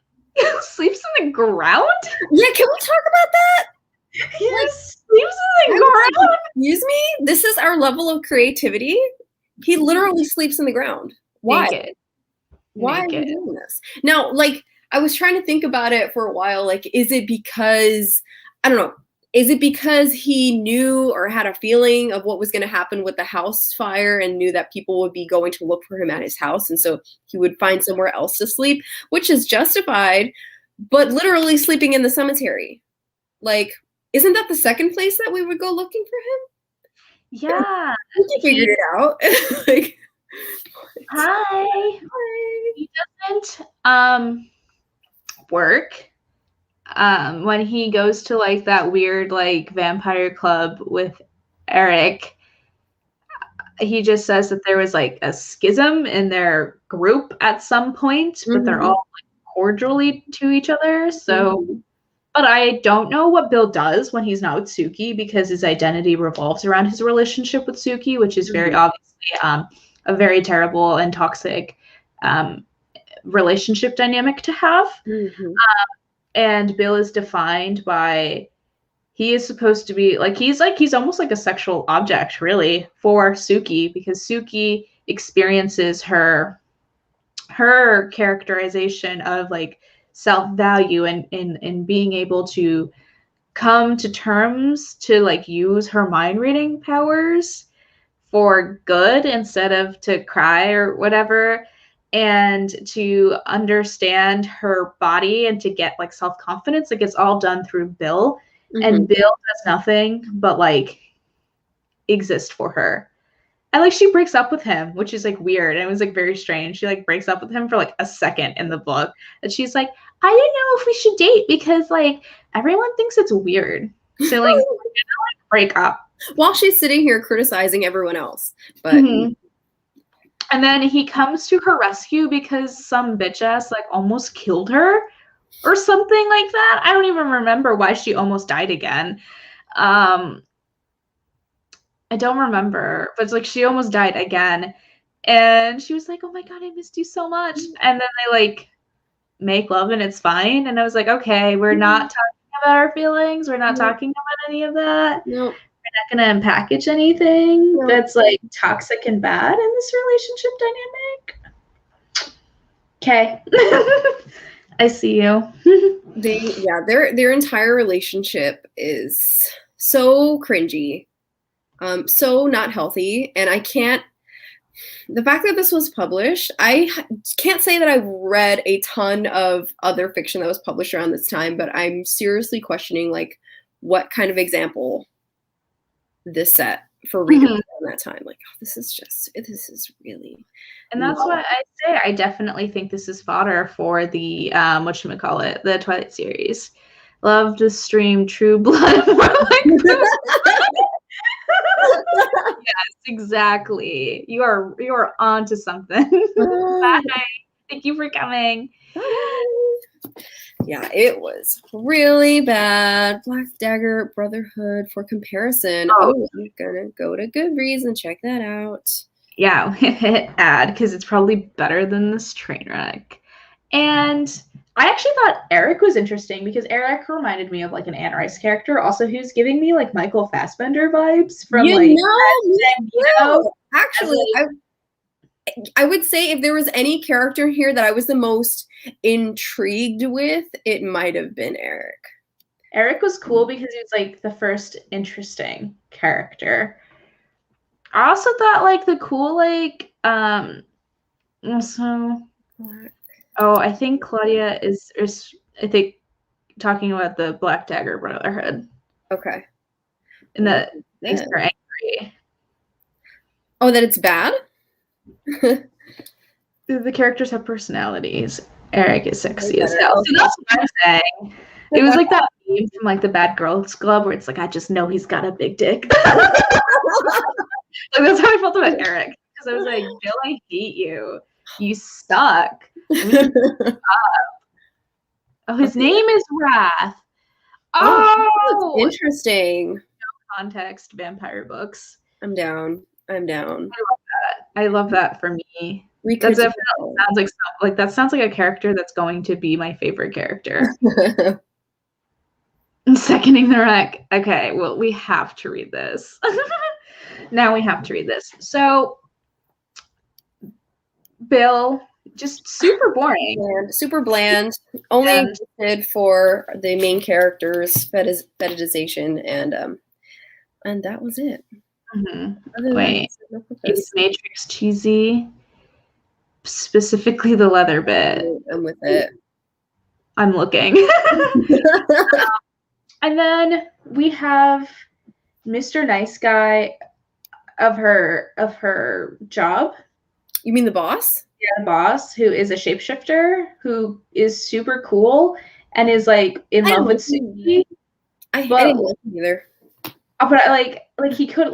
[SPEAKER 1] sleeps in the ground.
[SPEAKER 2] Yeah, can we talk about that?
[SPEAKER 1] He like sleeps in the ground.
[SPEAKER 2] Excuse me? This is our level of creativity. He literally sleeps in the ground. Why?
[SPEAKER 1] Naked.
[SPEAKER 2] Why are you doing this? Now, like, I was trying to think about it for a while. Like, is it because, I don't know, is it because he knew or had a feeling of what was going to happen with the house fire and knew that people would be going to look for him at his house, and so he would find somewhere else to sleep, which is justified, but literally sleeping in the cemetery. Like, isn't that the second place that we would go looking for
[SPEAKER 1] him? Yeah.
[SPEAKER 2] He figured it out. Like,
[SPEAKER 1] Hi. He doesn't work when he goes to like that weird like vampire club with Eric. He just says that there was like a schism in their group at some point, but they're all like cordially to each other. So but I don't know what Bill does when he's not with Suki, because his identity revolves around his relationship with Suki, which is very obviously a very terrible and toxic relationship dynamic to have. And Bill is defined by, he is supposed to be he's almost like a sexual object really for Suki, because Suki experiences her characterization of like self-value and being able to come to terms to like use her mind reading powers for good instead of to cry or whatever, and to understand her body and to get like self-confidence. Like it's all done through Bill, and Bill does nothing but like exist for her. And like she breaks up with him, which is like weird, and it was like very strange. She like breaks up with him for like a second in the book, and she's like, I don't know if we should date because like everyone thinks it's weird. So like, break up.
[SPEAKER 2] While she's sitting here criticizing everyone else. But
[SPEAKER 1] and then he comes to her rescue because some bitch ass like almost killed her or something like that. I don't even remember why she almost died again. I don't remember, but it's like she almost died again. And she was like, oh my God, I missed you so much. And then they like make love and it's fine. And I was like, okay, we're not talking about our feelings. We're not talking about any of that.
[SPEAKER 2] Nope.
[SPEAKER 1] We're not going to unpackage anything that's like toxic and bad in this relationship dynamic. Okay. I see you.
[SPEAKER 2] Their entire relationship is so cringy, so not healthy. And the fact that this was published, I can't say that I've read a ton of other fiction that was published around this time, but I'm seriously questioning like what kind of example this set for readers around that time. Like, oh, this is really.
[SPEAKER 1] And that's what I say. I definitely think this is fodder for the whatchamacallit, the Twilight series. Love to stream True Blood. Yes, exactly. You are onto something. Bye. Thank you for coming.
[SPEAKER 2] Yeah, it was really bad. Black Dagger Brotherhood for comparison. Oh, I'm gonna go to Goodreads and check that out.
[SPEAKER 1] Yeah, hit add because it's probably better than this train wreck. And I actually thought Eric was interesting because Eric reminded me of like an Anne Rice character. Also, who's giving me like Michael Fassbender vibes from
[SPEAKER 2] Actually, I would say if there was any character here that I was the most intrigued with, it might have been Eric.
[SPEAKER 1] Eric was cool because he was like the first interesting character. I also thought like the cool like I think Claudia is I think talking about the Black Dagger Brotherhood.
[SPEAKER 2] Okay.
[SPEAKER 1] And that makes her angry.
[SPEAKER 2] Oh, that it's bad?
[SPEAKER 1] The characters have personalities. Eric is sexy as hell. So that's what I'm saying. It was like that meme from like the Bad Girls Club where it's like, I just know he's got a big dick. Like that's how I felt about Eric. Because I was like, Bill, I hate you. You suck. I mean, oh, his name is Wrath.
[SPEAKER 2] Oh,
[SPEAKER 1] Oh,
[SPEAKER 2] interesting.
[SPEAKER 1] context vampire books.
[SPEAKER 2] I'm down. I'm down.
[SPEAKER 1] I love that for me. That definitely sounds like a character that's going to be my favorite character. Seconding the wreck. Okay, well, we have to read this. Now we have to read this. So, Bill, just super boring.
[SPEAKER 2] Bland, super bland. Only existed for the main character's fetishization, and that was it.
[SPEAKER 1] Mm-hmm. Wait, is Matrix cheesy? Specifically the leather bit.
[SPEAKER 2] I'm with it.
[SPEAKER 1] I'm looking. And then we have Mr. Nice Guy of her job.
[SPEAKER 2] You mean the boss?
[SPEAKER 1] Yeah, the boss, who is a shapeshifter, who is super cool and is like in love with Suki.
[SPEAKER 2] I didn't like him either.
[SPEAKER 1] But like he could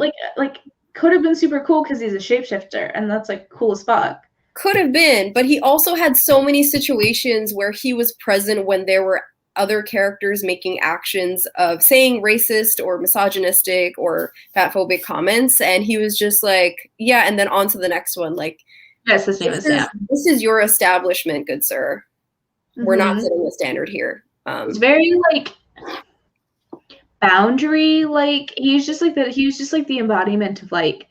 [SPEAKER 1] could have been super cool because he's a shapeshifter, and that's like cool as fuck.
[SPEAKER 2] Could have been, but he also had so many situations where he was present when there were other characters making actions of saying racist or misogynistic or fatphobic comments, and he was just like, yeah, and then on to the next one. Like,
[SPEAKER 1] yes, his name is Sam.
[SPEAKER 2] This is your establishment, good sir. We're not setting the standard here.
[SPEAKER 1] It's very like boundary, like he was just like the embodiment of like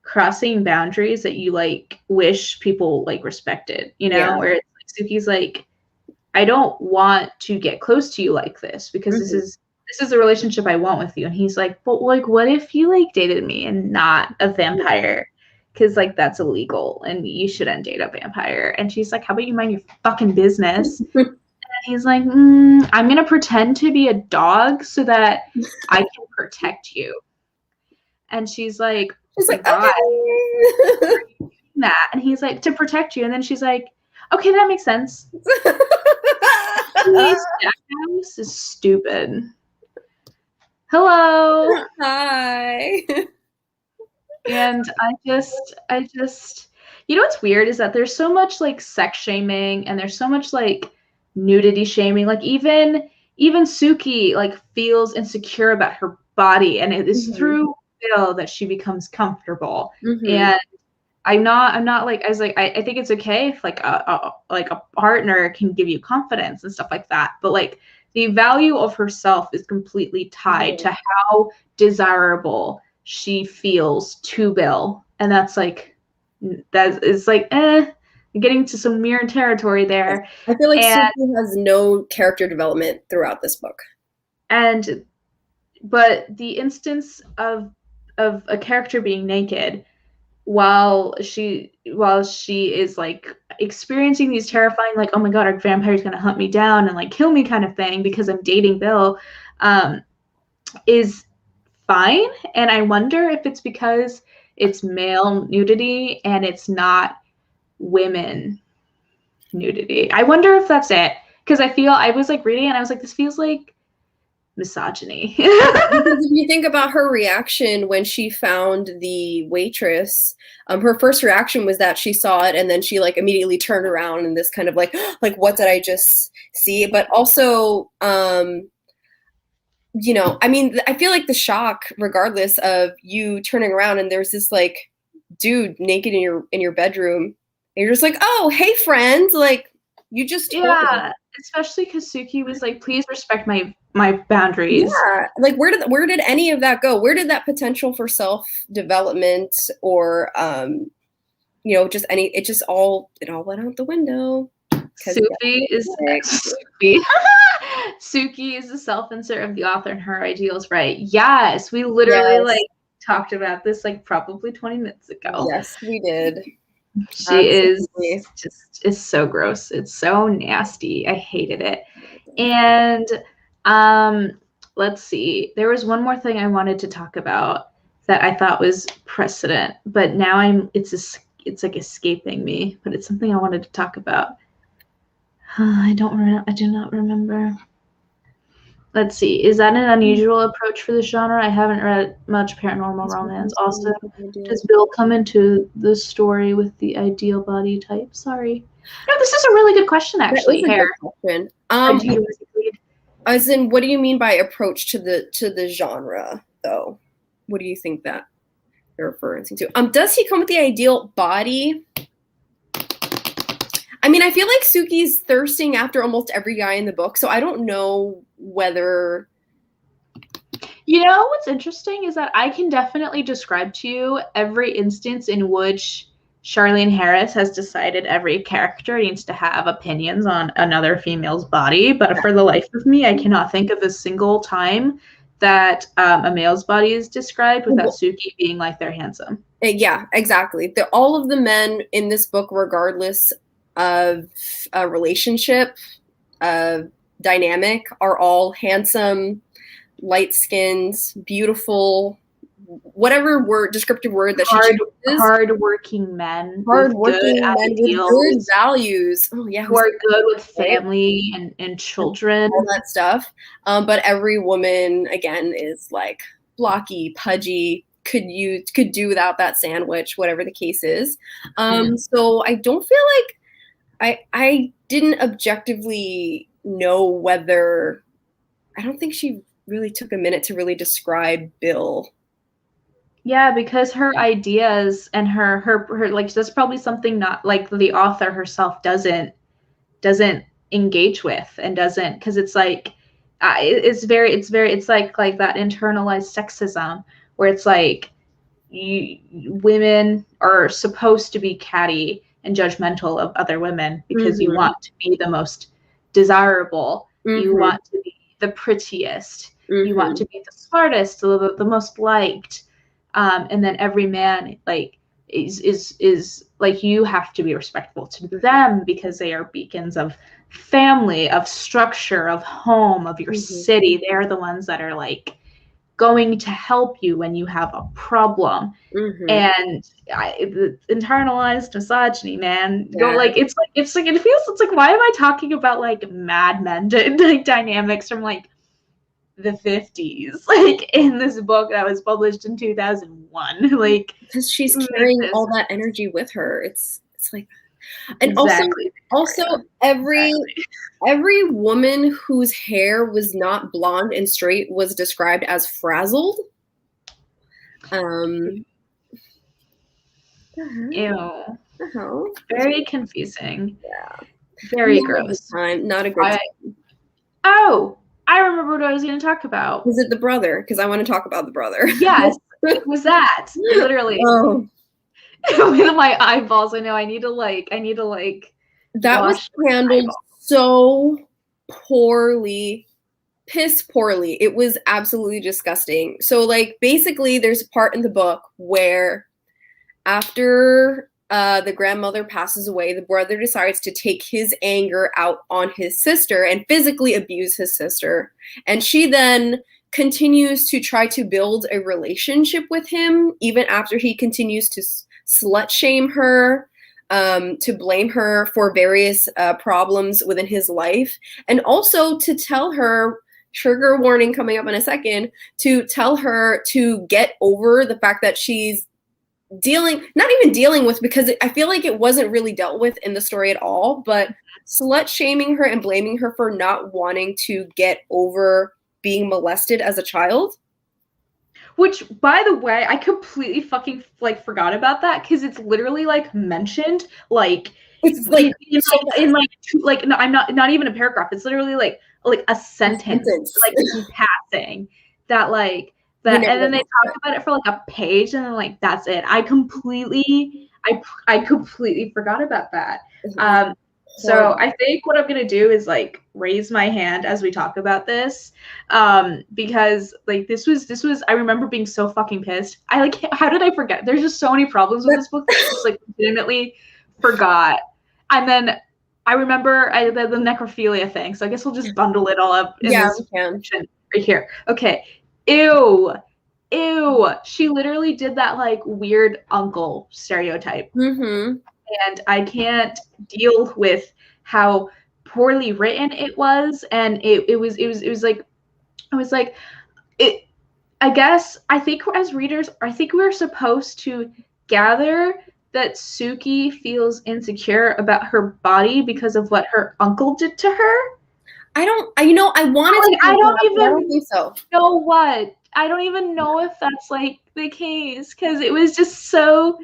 [SPEAKER 1] crossing boundaries that you like wish people like respected, you know, yeah. Where it's like Suki's like, I don't want to get close to you like this because this is the relationship I want with you. And he's like, but like, what if you like dated me and not a vampire? Because like that's illegal and you shouldn't date a vampire. And she's like, how about you mind your fucking business? And he's like, I'm gonna pretend to be a dog so that I can protect you. And she's like, okay. That. And he's like, to protect you. And then she's like, okay, that makes sense. This jackass is stupid. Hello.
[SPEAKER 2] Hi.
[SPEAKER 1] And I just, you know what's weird is that there's so much like sex shaming and there's so much like nudity shaming. Like even Suki like feels insecure about her body, and it is through Bill that she becomes comfortable. And I'm not like, I was like, I think it's okay if like a partner can give you confidence and stuff like that. But like the value of herself is completely tied to how desirable she feels to Bill. And that's like, that is like, getting to some mirror territory there.
[SPEAKER 2] I feel like Suki has no character development throughout this book.
[SPEAKER 1] But the instance of a character being naked while she is like experiencing these terrifying, like, oh my god, our vampire's gonna hunt me down and like kill me kind of thing because I'm dating Bill, is fine. And I wonder if it's because it's male nudity and it's not women nudity. I wonder if that's it, because I was like reading it and I was like, this feels like misogyny.
[SPEAKER 2] Because if you think about her reaction when she found the waitress, her first reaction was that she saw it and then she like immediately turned around and this kind of like what did I just see? But also, you know, I mean, I feel like the shock, regardless of you turning around and there's this like dude naked in your bedroom, and you're just like, oh, hey friend, like you just told me.
[SPEAKER 1] Especially because Suki was like, please respect my boundaries.
[SPEAKER 2] Yeah, like where did any of that go? Where did that potential for self-development or you know, it all went out the window.
[SPEAKER 1] Suki is Suki is the self-insert of the author and her ideals, right? Yes, we literally like talked about this like probably 20 minutes ago.
[SPEAKER 2] Yes, we did.
[SPEAKER 1] She is so gross. It's so nasty. I hated it. And let's see. There was one more thing I wanted to talk about that I thought was precedent, but now it's like escaping me, but it's something I wanted to talk about. I do not remember. let's see. Is that an unusual approach for the genre? I haven't read much paranormal romance. Also, does Bill come into the story with the ideal body type? Sorry. No, this is a really good question, actually.
[SPEAKER 2] That is a good question. As in, what do you mean by approach to the genre, though? What do you think that you're referring to? Does he come with the ideal body? I mean, I feel like Suki's thirsting after almost every guy in the book, so I don't know whether...
[SPEAKER 1] You know, what's interesting is that I can definitely describe to you every instance in which Charlene Harris has decided every character needs to have opinions on another female's body, but for the life of me, I cannot think of a single time that a male's body is described without Suki being like they're handsome.
[SPEAKER 2] Yeah, exactly. All of the men in this book, regardless of a relationship dynamic, are all handsome, light-skinned, beautiful, whatever descriptive word that she chooses.
[SPEAKER 1] Hard-working men with good
[SPEAKER 2] values. Oh yeah,
[SPEAKER 1] who are good with family and children,
[SPEAKER 2] all that stuff. But every woman, again, is like blocky, pudgy. Could do without that sandwich, whatever the case is. So I don't feel like I didn't objectively know whether... I don't think she really took a minute to really describe Bill.
[SPEAKER 1] Yeah, because her ideas and her like, that's probably something not like the author herself doesn't engage with, and doesn't, because it's like it's like that internalized sexism where it's like women are supposed to be catty and judgmental of other women because you want to be the most desirable, you want to be the prettiest, you want to be the smartest, the most liked, and then every man like is like, you have to be respectful to them because they are beacons of family, of structure, of home, of your city. They're the ones that are like going to help you when you have a problem. And the internalized misogyny, man, like it's like it feels, it's like, why am I talking about like Mad Men like dynamics from like the 50s, like in this book that was published in 2001? Like,
[SPEAKER 2] because she's carrying all that energy with her. It's like, and also every woman whose hair was not blonde and straight was described as frazzled.
[SPEAKER 1] Ew. Very confusing.
[SPEAKER 2] Yeah.
[SPEAKER 1] Very gross.
[SPEAKER 2] Not a good time.
[SPEAKER 1] Oh, I remember what I was going to talk about.
[SPEAKER 2] Was it the brother? Because I want to talk about the brother.
[SPEAKER 1] Yes, it was that. Literally.
[SPEAKER 2] Oh.
[SPEAKER 1] With my eyeballs, I know. I need to like.
[SPEAKER 2] That was handled so poorly. Piss poorly. It was absolutely disgusting. So, like, basically, there's a part in the book where after the grandmother passes away, the brother decides to take his anger out on his sister and physically abuse his sister. And she then continues to try to build a relationship with him, even after he continues to slut shame her, to blame her for various problems within his life, and also to tell her, trigger warning coming up in a second, to tell her to get over the fact that she's not even dealing with, because I feel like it wasn't really dealt with in the story at all, but slut shaming her and blaming her for not wanting to get over being molested as a child.
[SPEAKER 1] Which, by the way, I completely fucking like forgot about that, because it's literally like mentioned like
[SPEAKER 2] it's like
[SPEAKER 1] no, I'm not even a paragraph. It's literally like a sentence. Like in passing that like that, and then they talk about it for like a page, and then like that's it. I completely forgot about that. So I think what I'm gonna do is like raise my hand as we talk about this, because like this was I remember being so fucking pissed. How did I forget? There's just so many problems with this book that I just like legitimately forgot. And then I remember the necrophilia thing, so I guess we'll just bundle it all up in this section right here. Okay. Ew. She literally did that like weird uncle stereotype. And I can't deal with how poorly written it was. And it was like I was like, it. I guess I think as readers, I think we're supposed to gather that Suki feels insecure about her body because of what her uncle did to her.
[SPEAKER 2] I wanted to
[SPEAKER 1] I don't
[SPEAKER 2] I don't
[SPEAKER 1] even
[SPEAKER 2] think so.
[SPEAKER 1] know what. I don't even know if that's like the case because it was just so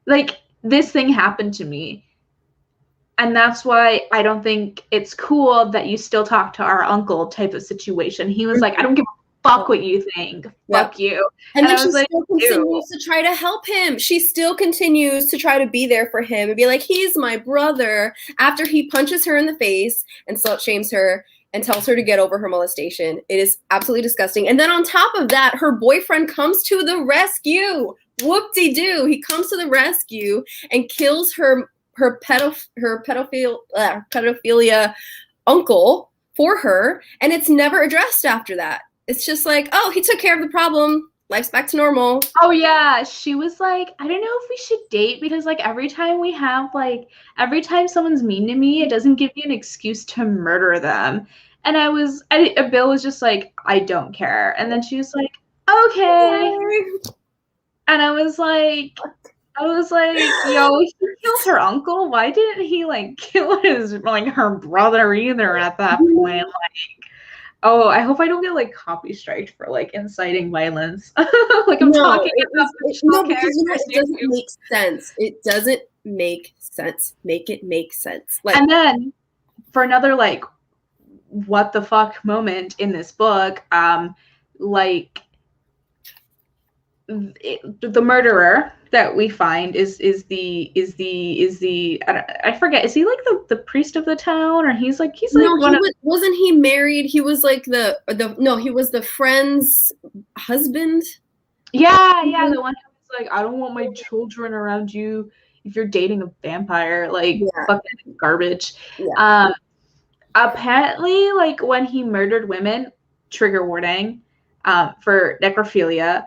[SPEAKER 1] like this thing happened to me. And that's why I don't think it's cool that you still talk to our uncle type of situation. He was like, I don't give a fuck what you think.
[SPEAKER 2] Yep.
[SPEAKER 1] Fuck you.
[SPEAKER 2] And then
[SPEAKER 1] I
[SPEAKER 2] she
[SPEAKER 1] was like,
[SPEAKER 2] still continues to try to help him. She still continues to try to be there for him and be like, he's my brother. After he punches her in the face and slut shames her and tells her to get over her molestation. It is absolutely disgusting. And then on top of that, her boyfriend comes to the rescue. Whoop-de-doo. He comes to the rescue and kills her pedophilia uncle for her. And it's never addressed after that. It's just like, oh, he took care of the problem. Life's back to normal.
[SPEAKER 1] oh yeah, she was like, I don't know if we should date because like every time someone's mean to me, it doesn't give me an excuse to murder them. And Bill was just like, I don't care. And then she was like, okay. And I was like, yo, he killed her uncle. Why didn't he like kill her brother either at that point? Like, oh, I hope I don't get like copy striked for like inciting violence. Like I'm talking about
[SPEAKER 2] because it doesn't make sense. It doesn't make sense. Make it make sense.
[SPEAKER 1] Like, and then for another like what the fuck moment in this book, like the murderer that we find is the I forget, is he like the priest of the town, or he's like
[SPEAKER 2] wasn't he married? He was like he was the friend's husband.
[SPEAKER 1] Yeah, the one who was like, I don't want my children around you if you're dating a vampire, like fucking garbage. Yeah. Apparently, like when he murdered women, trigger warning, for necrophilia,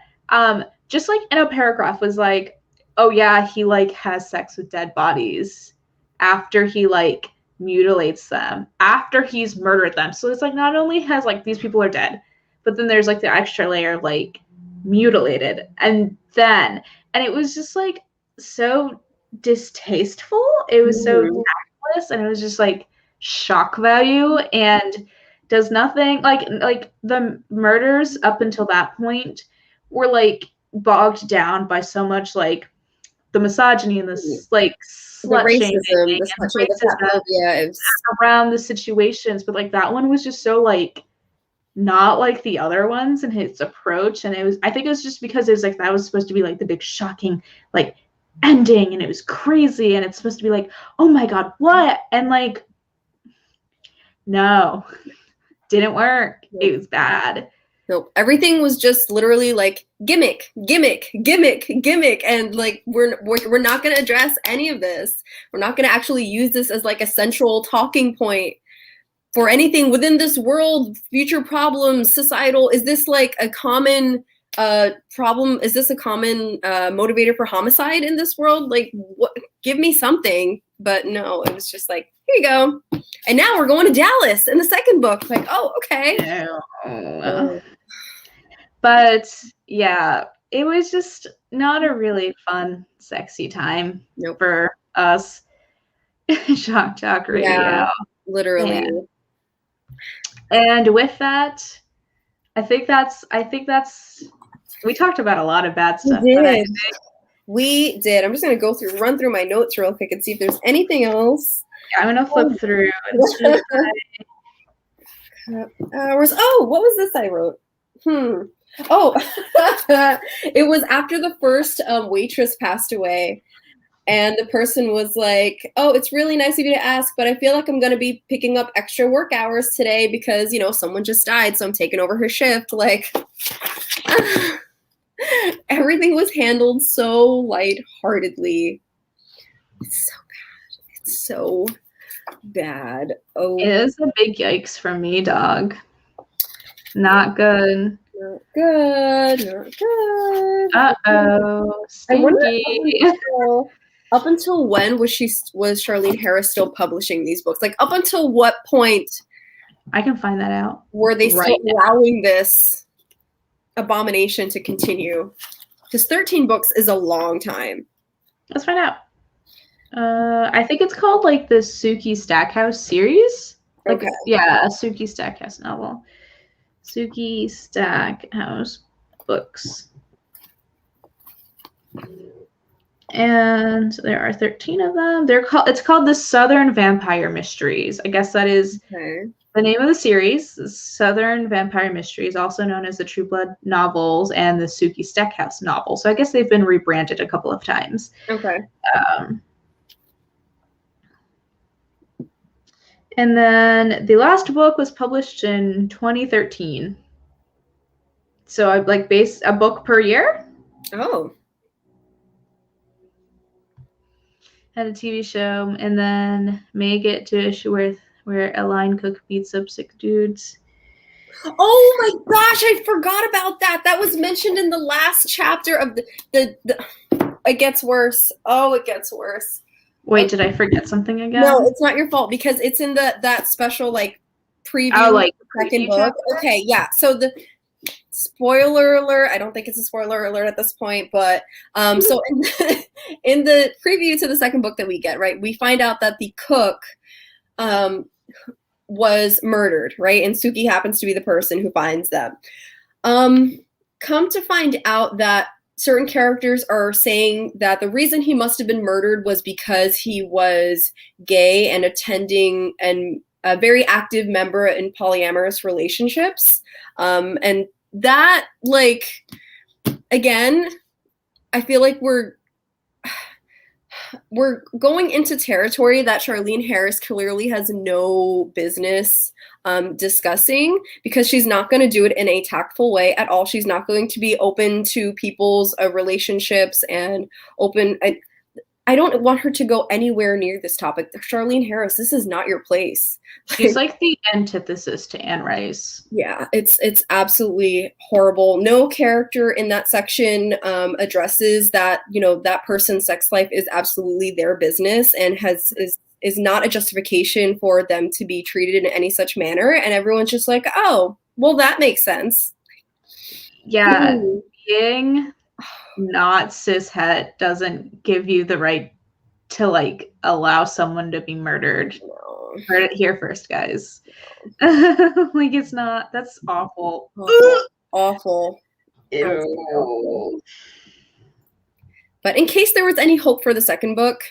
[SPEAKER 1] just like in a paragraph was like, oh yeah, he like has sex with dead bodies after he like mutilates them, after he's murdered them. So it's like not only has like these people are dead, but then there's like the extra layer of like mutilated. And it was just like so distasteful. It was so tactless, and it was just like shock value, and does nothing like the murders up until that point were like bogged down by so much like the misogyny and this like slut shaming and racism around the situations, but like that one was just so like not like the other ones in his approach. And I think it was just because it was like that was supposed to be like the big shocking like ending, and it was crazy, and it's supposed to be like, oh my god, what? And like no, didn't work. It was bad.
[SPEAKER 2] Nope. Everything was just literally like gimmick, and like we're not going to address any of this. We're not going to actually use this as like a central talking point for anything within this world, future problems, societal. Is this like a common problem? Is this a common motivator for homicide in this world? Like, what? Give me something. But no, it was just like, here you go. And now we're going to Dallas in the second book. Like, oh, okay.
[SPEAKER 1] But yeah, it was just not a really fun, sexy time for us. Shock Talk Radio. Yeah,
[SPEAKER 2] literally.
[SPEAKER 1] And with that, I think that's we talked about a lot of bad stuff.
[SPEAKER 2] We did. I'm just going to run through my notes real quick and see if there's anything else.
[SPEAKER 1] Yeah, I'm going to flip through.
[SPEAKER 2] What was this I wrote? Oh, it was after the first waitress passed away. And the person was like, oh, it's really nice of you to ask, but I feel like I'm going to be picking up extra work hours today because, someone just died, so I'm taking over her shift. Like, everything was handled so lightheartedly. It's so bad. Oh,
[SPEAKER 1] it is a big yikes from me, dog. Not good.
[SPEAKER 2] Not good.
[SPEAKER 1] Uh-oh. Stinky.
[SPEAKER 2] Up until when was Charlene Harris still publishing these books? Like, up until what point
[SPEAKER 1] I can find that out.
[SPEAKER 2] Were they still allowing this abomination to continue? Because 13 books is a long time.
[SPEAKER 1] Let's find out. I think it's called like the Suki Stackhouse series. Like,
[SPEAKER 2] okay.
[SPEAKER 1] Yeah, a Suki Stackhouse novel. Suki Stackhouse books. And there are 13 of them. It's called the Southern Vampire Mysteries. I guess that is the name of the series. Southern Vampire Mysteries, also known as the True Blood novels and the Suki Stackhouse novel. So I guess they've been rebranded a couple of times.
[SPEAKER 2] Okay.
[SPEAKER 1] And then the last book was published in 2013. So I like base a book per year.
[SPEAKER 2] Oh.
[SPEAKER 1] Had a TV show, and then May Get Dish where a line cook beats up sick dudes.
[SPEAKER 2] Oh my gosh, I forgot about that. That was mentioned in the last chapter of the it gets worse. Oh, it gets worse.
[SPEAKER 1] Wait, did I forget something again?
[SPEAKER 2] No, it's not your fault because it's in that special like preview
[SPEAKER 1] like
[SPEAKER 2] second book. Okay, yeah. So the spoiler alert, I don't think it's a spoiler alert at this point, but so in the preview to the second book that we get, right, we find out that the cook was murdered, right? And Suki happens to be the person who finds them. Come to find out that certain characters are saying that the reason he must have been murdered was because he was gay and attending and a very active member in polyamorous relationships. And that, like, again, I feel like we're going into territory that Charlene Harris clearly has no business discussing, because she's not going to do it in a tactful way at all. She's not going to be open to people's relationships and open. I don't want her to go anywhere near this topic. Charlene Harris, this is not your place.
[SPEAKER 1] She's like the antithesis to Anne Rice.
[SPEAKER 2] Yeah, it's absolutely horrible. No character in that section addresses that, you know, that person's sex life is absolutely their business and is not a justification for them to be treated in any such manner. And everyone's just like, oh, well, that makes sense.
[SPEAKER 1] Yeah, being not cishet doesn't give you the right to like allow someone to be murdered. No. Heard it here first, guys. Like, it's not. That's awful.
[SPEAKER 2] Awful.
[SPEAKER 1] Ew.
[SPEAKER 2] But in case there was any hope for the second book,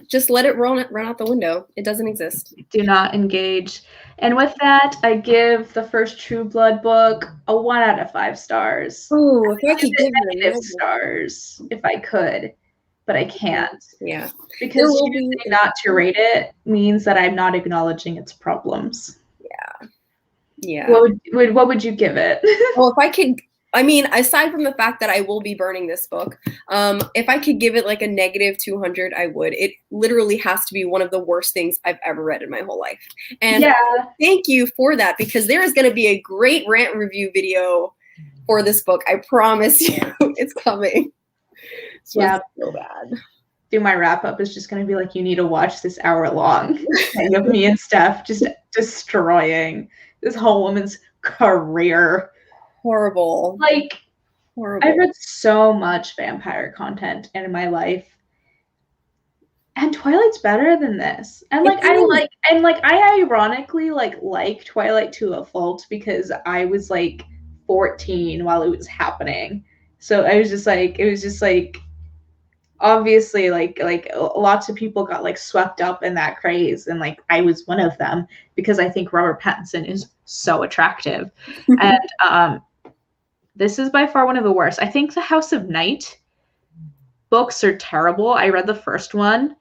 [SPEAKER 2] just let it run out the window. It doesn't exist.
[SPEAKER 1] Do not engage. And with that, I give the first True Blood book a 1 out of 5 stars.
[SPEAKER 2] Oh, if I could give
[SPEAKER 1] it stars, if I could, but I can't.
[SPEAKER 2] Yeah,
[SPEAKER 1] because choosing not to rate it means that I'm not acknowledging its problems.
[SPEAKER 2] Yeah, yeah.
[SPEAKER 1] What would you give it?
[SPEAKER 2] Well, if I could. I mean, aside from the fact that I will be burning this book, if I could give it like a negative 200, I would. It literally has to be one of the worst things I've ever read in my whole life. And thank you for that, because there is going to be a great rant review video for this book. I promise you, it's coming. So bad.
[SPEAKER 1] Do my wrap up is just going to be like, you need to watch this hour long thing of Me and Steff just destroying this whole woman's career.
[SPEAKER 2] Horrible.
[SPEAKER 1] Like, horrible. I've read so much vampire content in my life, and Twilight's better than this. And like, I ironically like Twilight to a fault, because I was like 14 while it was happening. So I was just like, it was just like, obviously like lots of people got like swept up in that craze, and like I was one of them, because I think Robert Pattinson is so attractive. And this is by far one of the worst. I think the House of Night books are terrible. I read the first one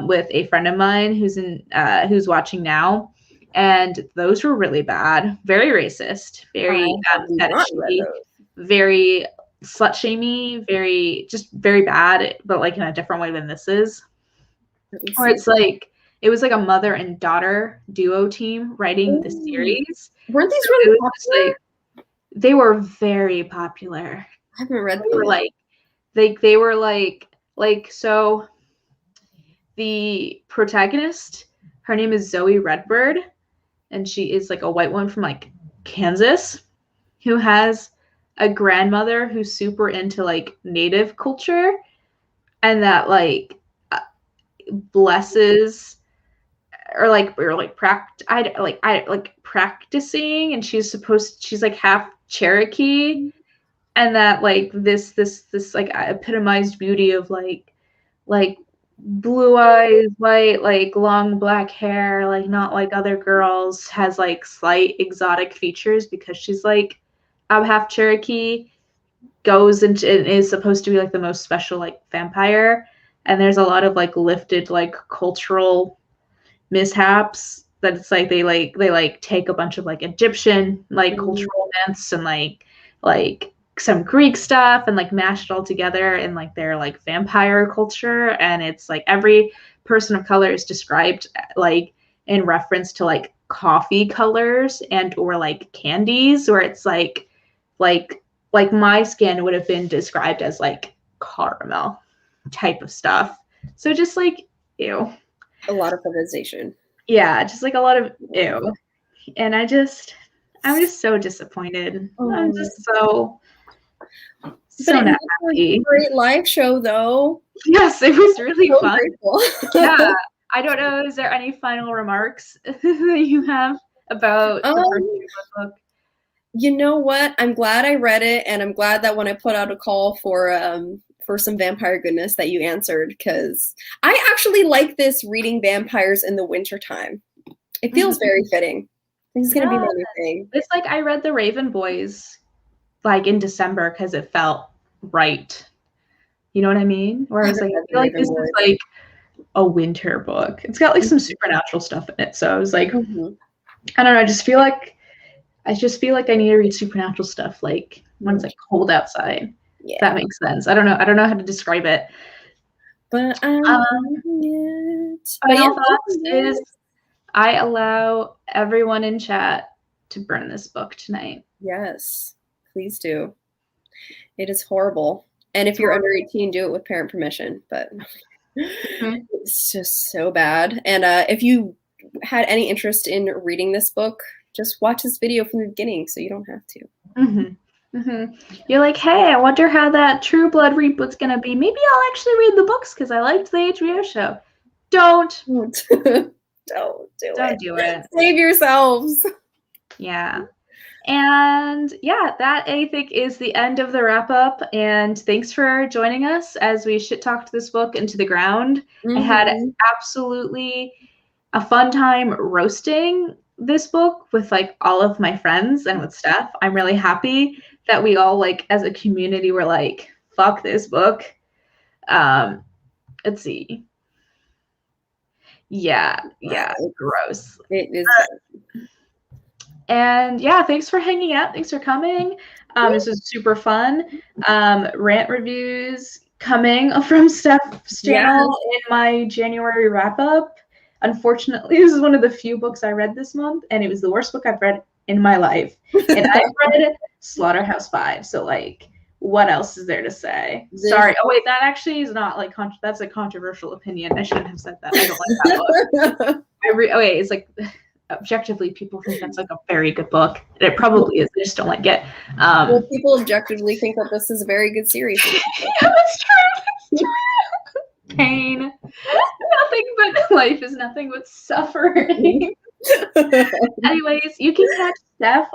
[SPEAKER 1] with a friend of mine who's watching now, and those were really bad. Very racist, very fetishy, very slut-shamey, very bad, but like in a different way than this is. Or it's like, it was like a mother and daughter duo team writing the series.
[SPEAKER 2] Weren't these really popular?
[SPEAKER 1] They were very popular.
[SPEAKER 2] I haven't read them.
[SPEAKER 1] They were like so the protagonist, her name is Zoe Redbird, and she is like a white woman from like Kansas who has a grandmother who's super into like native culture and that like blesses or like practicing, and she's like half Cherokee, and that like this like epitomized beauty of like blue eyes, white, like long black hair, like not like other girls, has like slight exotic features because she's like half Cherokee, goes into and is supposed to be like the most special like vampire, and there's a lot of like lifted like cultural mishaps that it's like they take a bunch of like Egyptian like cultural myths and like some Greek stuff and like mash it all together in like their like vampire culture, and it's like every person of color is described like in reference to like coffee colors and or like candies, where it's like my skin would have been described as like caramel type of stuff. So just like ew.
[SPEAKER 2] A lot of feminization.
[SPEAKER 1] Yeah, just like a lot of ew. And I'm just so disappointed. I'm just so not happy.
[SPEAKER 2] Great live show though.
[SPEAKER 1] Yes, it was really
[SPEAKER 2] So
[SPEAKER 1] fun.
[SPEAKER 2] grateful.
[SPEAKER 1] Yeah. I don't know, is there any final remarks that you have about the first book?
[SPEAKER 2] You know what? I'm glad I read it, and I'm glad that when I put out a call for some vampire goodness that you answered, because I actually like this reading vampires in the wintertime. It feels very fitting. This is gonna be my new thing.
[SPEAKER 1] It's like I read The Raven Boys like in December because it felt right. You know what I mean? Where I was like, I feel like this is like a winter book. It's got like some supernatural stuff in it. So I was like, I don't know, I just feel like I need to read supernatural stuff like when it's like cold outside. Yeah. If that makes sense. I don't know how to describe it.
[SPEAKER 2] But
[SPEAKER 1] final thoughts is I allow everyone in chat to burn this book tonight.
[SPEAKER 2] Yes, please do. It is horrible. And if you're under 18, do it with parent permission. But it's just so bad. And if you had any interest in reading this book, just watch this video from the beginning so you don't have to.
[SPEAKER 1] You're like, hey, I wonder how that True Blood reboot's gonna be. Maybe I'll actually read the books because I liked the HBO show. Don't do it.
[SPEAKER 2] Save yourselves.
[SPEAKER 1] Yeah. And yeah, that I think is the end of the wrap up. And thanks for joining us as we shit talked this book into the ground. I had absolutely a fun time roasting this book with like all of my friends and with Steff. I'm really happy that we all like as a community were like, fuck this book. Let's see. Yeah, gross.
[SPEAKER 2] It is.
[SPEAKER 1] And yeah, thanks for hanging out. Thanks for coming. This was super fun. Rant reviews coming from Steff's channel in my January wrap up. Unfortunately, this is one of the few books I read this month, and it was the worst book I've read in my life. And I've read Slaughterhouse-Five, so like, what else is there to say? Sorry. Oh wait, that actually is not like that's a controversial opinion. I shouldn't have said that. I don't like that book. It's like objectively people think that's like a very good book. And it probably is. I just don't like it.
[SPEAKER 2] Well, people objectively think that this is a very good series.
[SPEAKER 1] Yeah, that's true. Pain. Nothing but life is nothing but suffering. Anyways, you can catch Steff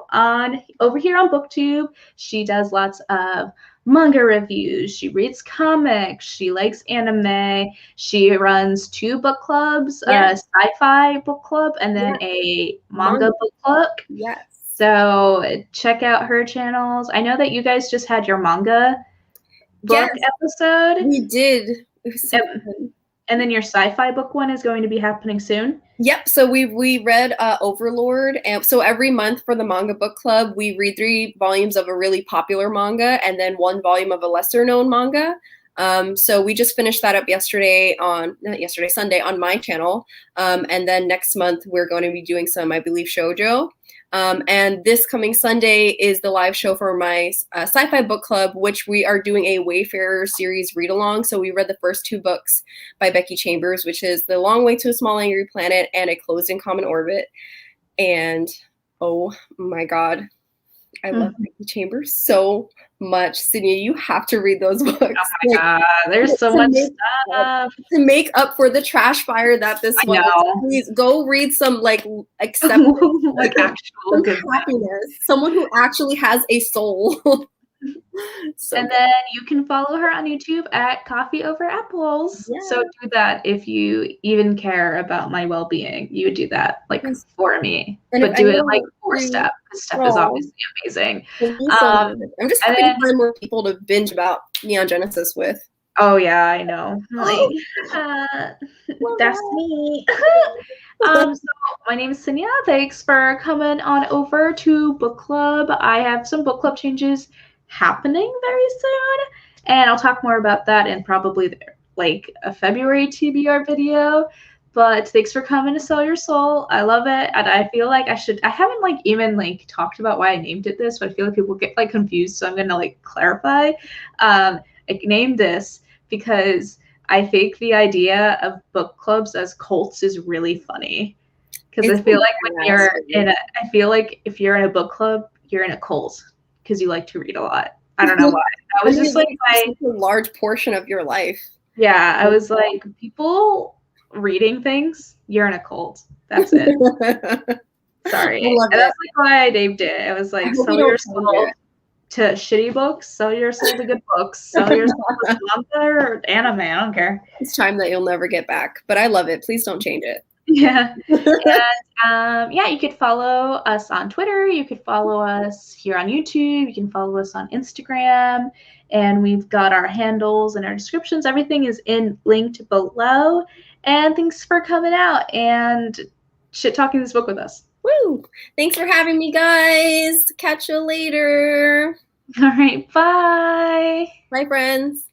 [SPEAKER 1] over here on BookTube. She does lots of manga reviews. She reads comics. She likes anime. She runs 2 book clubs, a sci-fi book club and then a manga book club.
[SPEAKER 2] Yes.
[SPEAKER 1] So check out her channels. I know that you guys just had your manga book episode.
[SPEAKER 2] We did.
[SPEAKER 1] And then your sci-fi book one is going to be happening soon.
[SPEAKER 2] Yep. So we read Overlord, and so every month for the manga book club, we read 3 volumes of a really popular manga and then 1 volume of a lesser known manga. So we just finished that up Sunday on my channel. And then next month we're going to be doing some, I believe, shoujo. And this coming Sunday is the live show for my sci-fi book club, which we are doing a Wayfarer series read-along. So we read the first 2 books by Becky Chambers, which is The Long Way to a Small Angry Planet and A Closed in Common Orbit. And oh my God, I love Echo Chamber so much. Sydney, you have to read those books.
[SPEAKER 1] Oh my God, there's so much stuff.
[SPEAKER 2] To make up for the trash fire that this was, please go read some like acceptance,
[SPEAKER 1] like actual good
[SPEAKER 2] happiness. Someone who actually has a soul.
[SPEAKER 1] So and then you can follow her on YouTube at Coffee Over Apples. Yeah. So do that if you even care about my well-being. You would do that like for me, and but do it like for Steff, because Steff is obviously amazing.
[SPEAKER 2] I'm just happy to find more people to binge about Neon Genesis with.
[SPEAKER 1] Oh yeah, I know. Like, that's me. So my name is Sanya. Thanks for coming on over to book club. I have some book club changes happening very soon, and I'll talk more about that in probably like a February TBR video. But thanks for coming to Sell Your Soul. I love it, and I feel like I haven't like even like talked about why I named it this, but I feel like people get like confused, so I'm gonna like clarify. I named this because I think the idea of book clubs as cults is really funny, because I feel like when you're in a, I feel like if you're in a book club, you're in a cult because you like to read a lot. I don't know why. That was just like
[SPEAKER 2] a large portion of your life.
[SPEAKER 1] Yeah, I was like, people reading things, you're in a cult. That's it. Sorry. And that's like why I named it. It was like, sell your soul to shitty books, sell your soul to good books, sell your soul to manga or anime. I don't care.
[SPEAKER 2] It's time that you'll never get back, but I love it. Please don't change it.
[SPEAKER 1] Yeah. And yeah, you could follow us on Twitter. You could follow us here on YouTube. You can follow us on Instagram. And we've got our handles and our descriptions. Everything is linked below. And thanks for coming out and shit talking this book with us.
[SPEAKER 2] Woo! Thanks for having me, guys. Catch you later.
[SPEAKER 1] All right. Bye.
[SPEAKER 2] Bye, friends.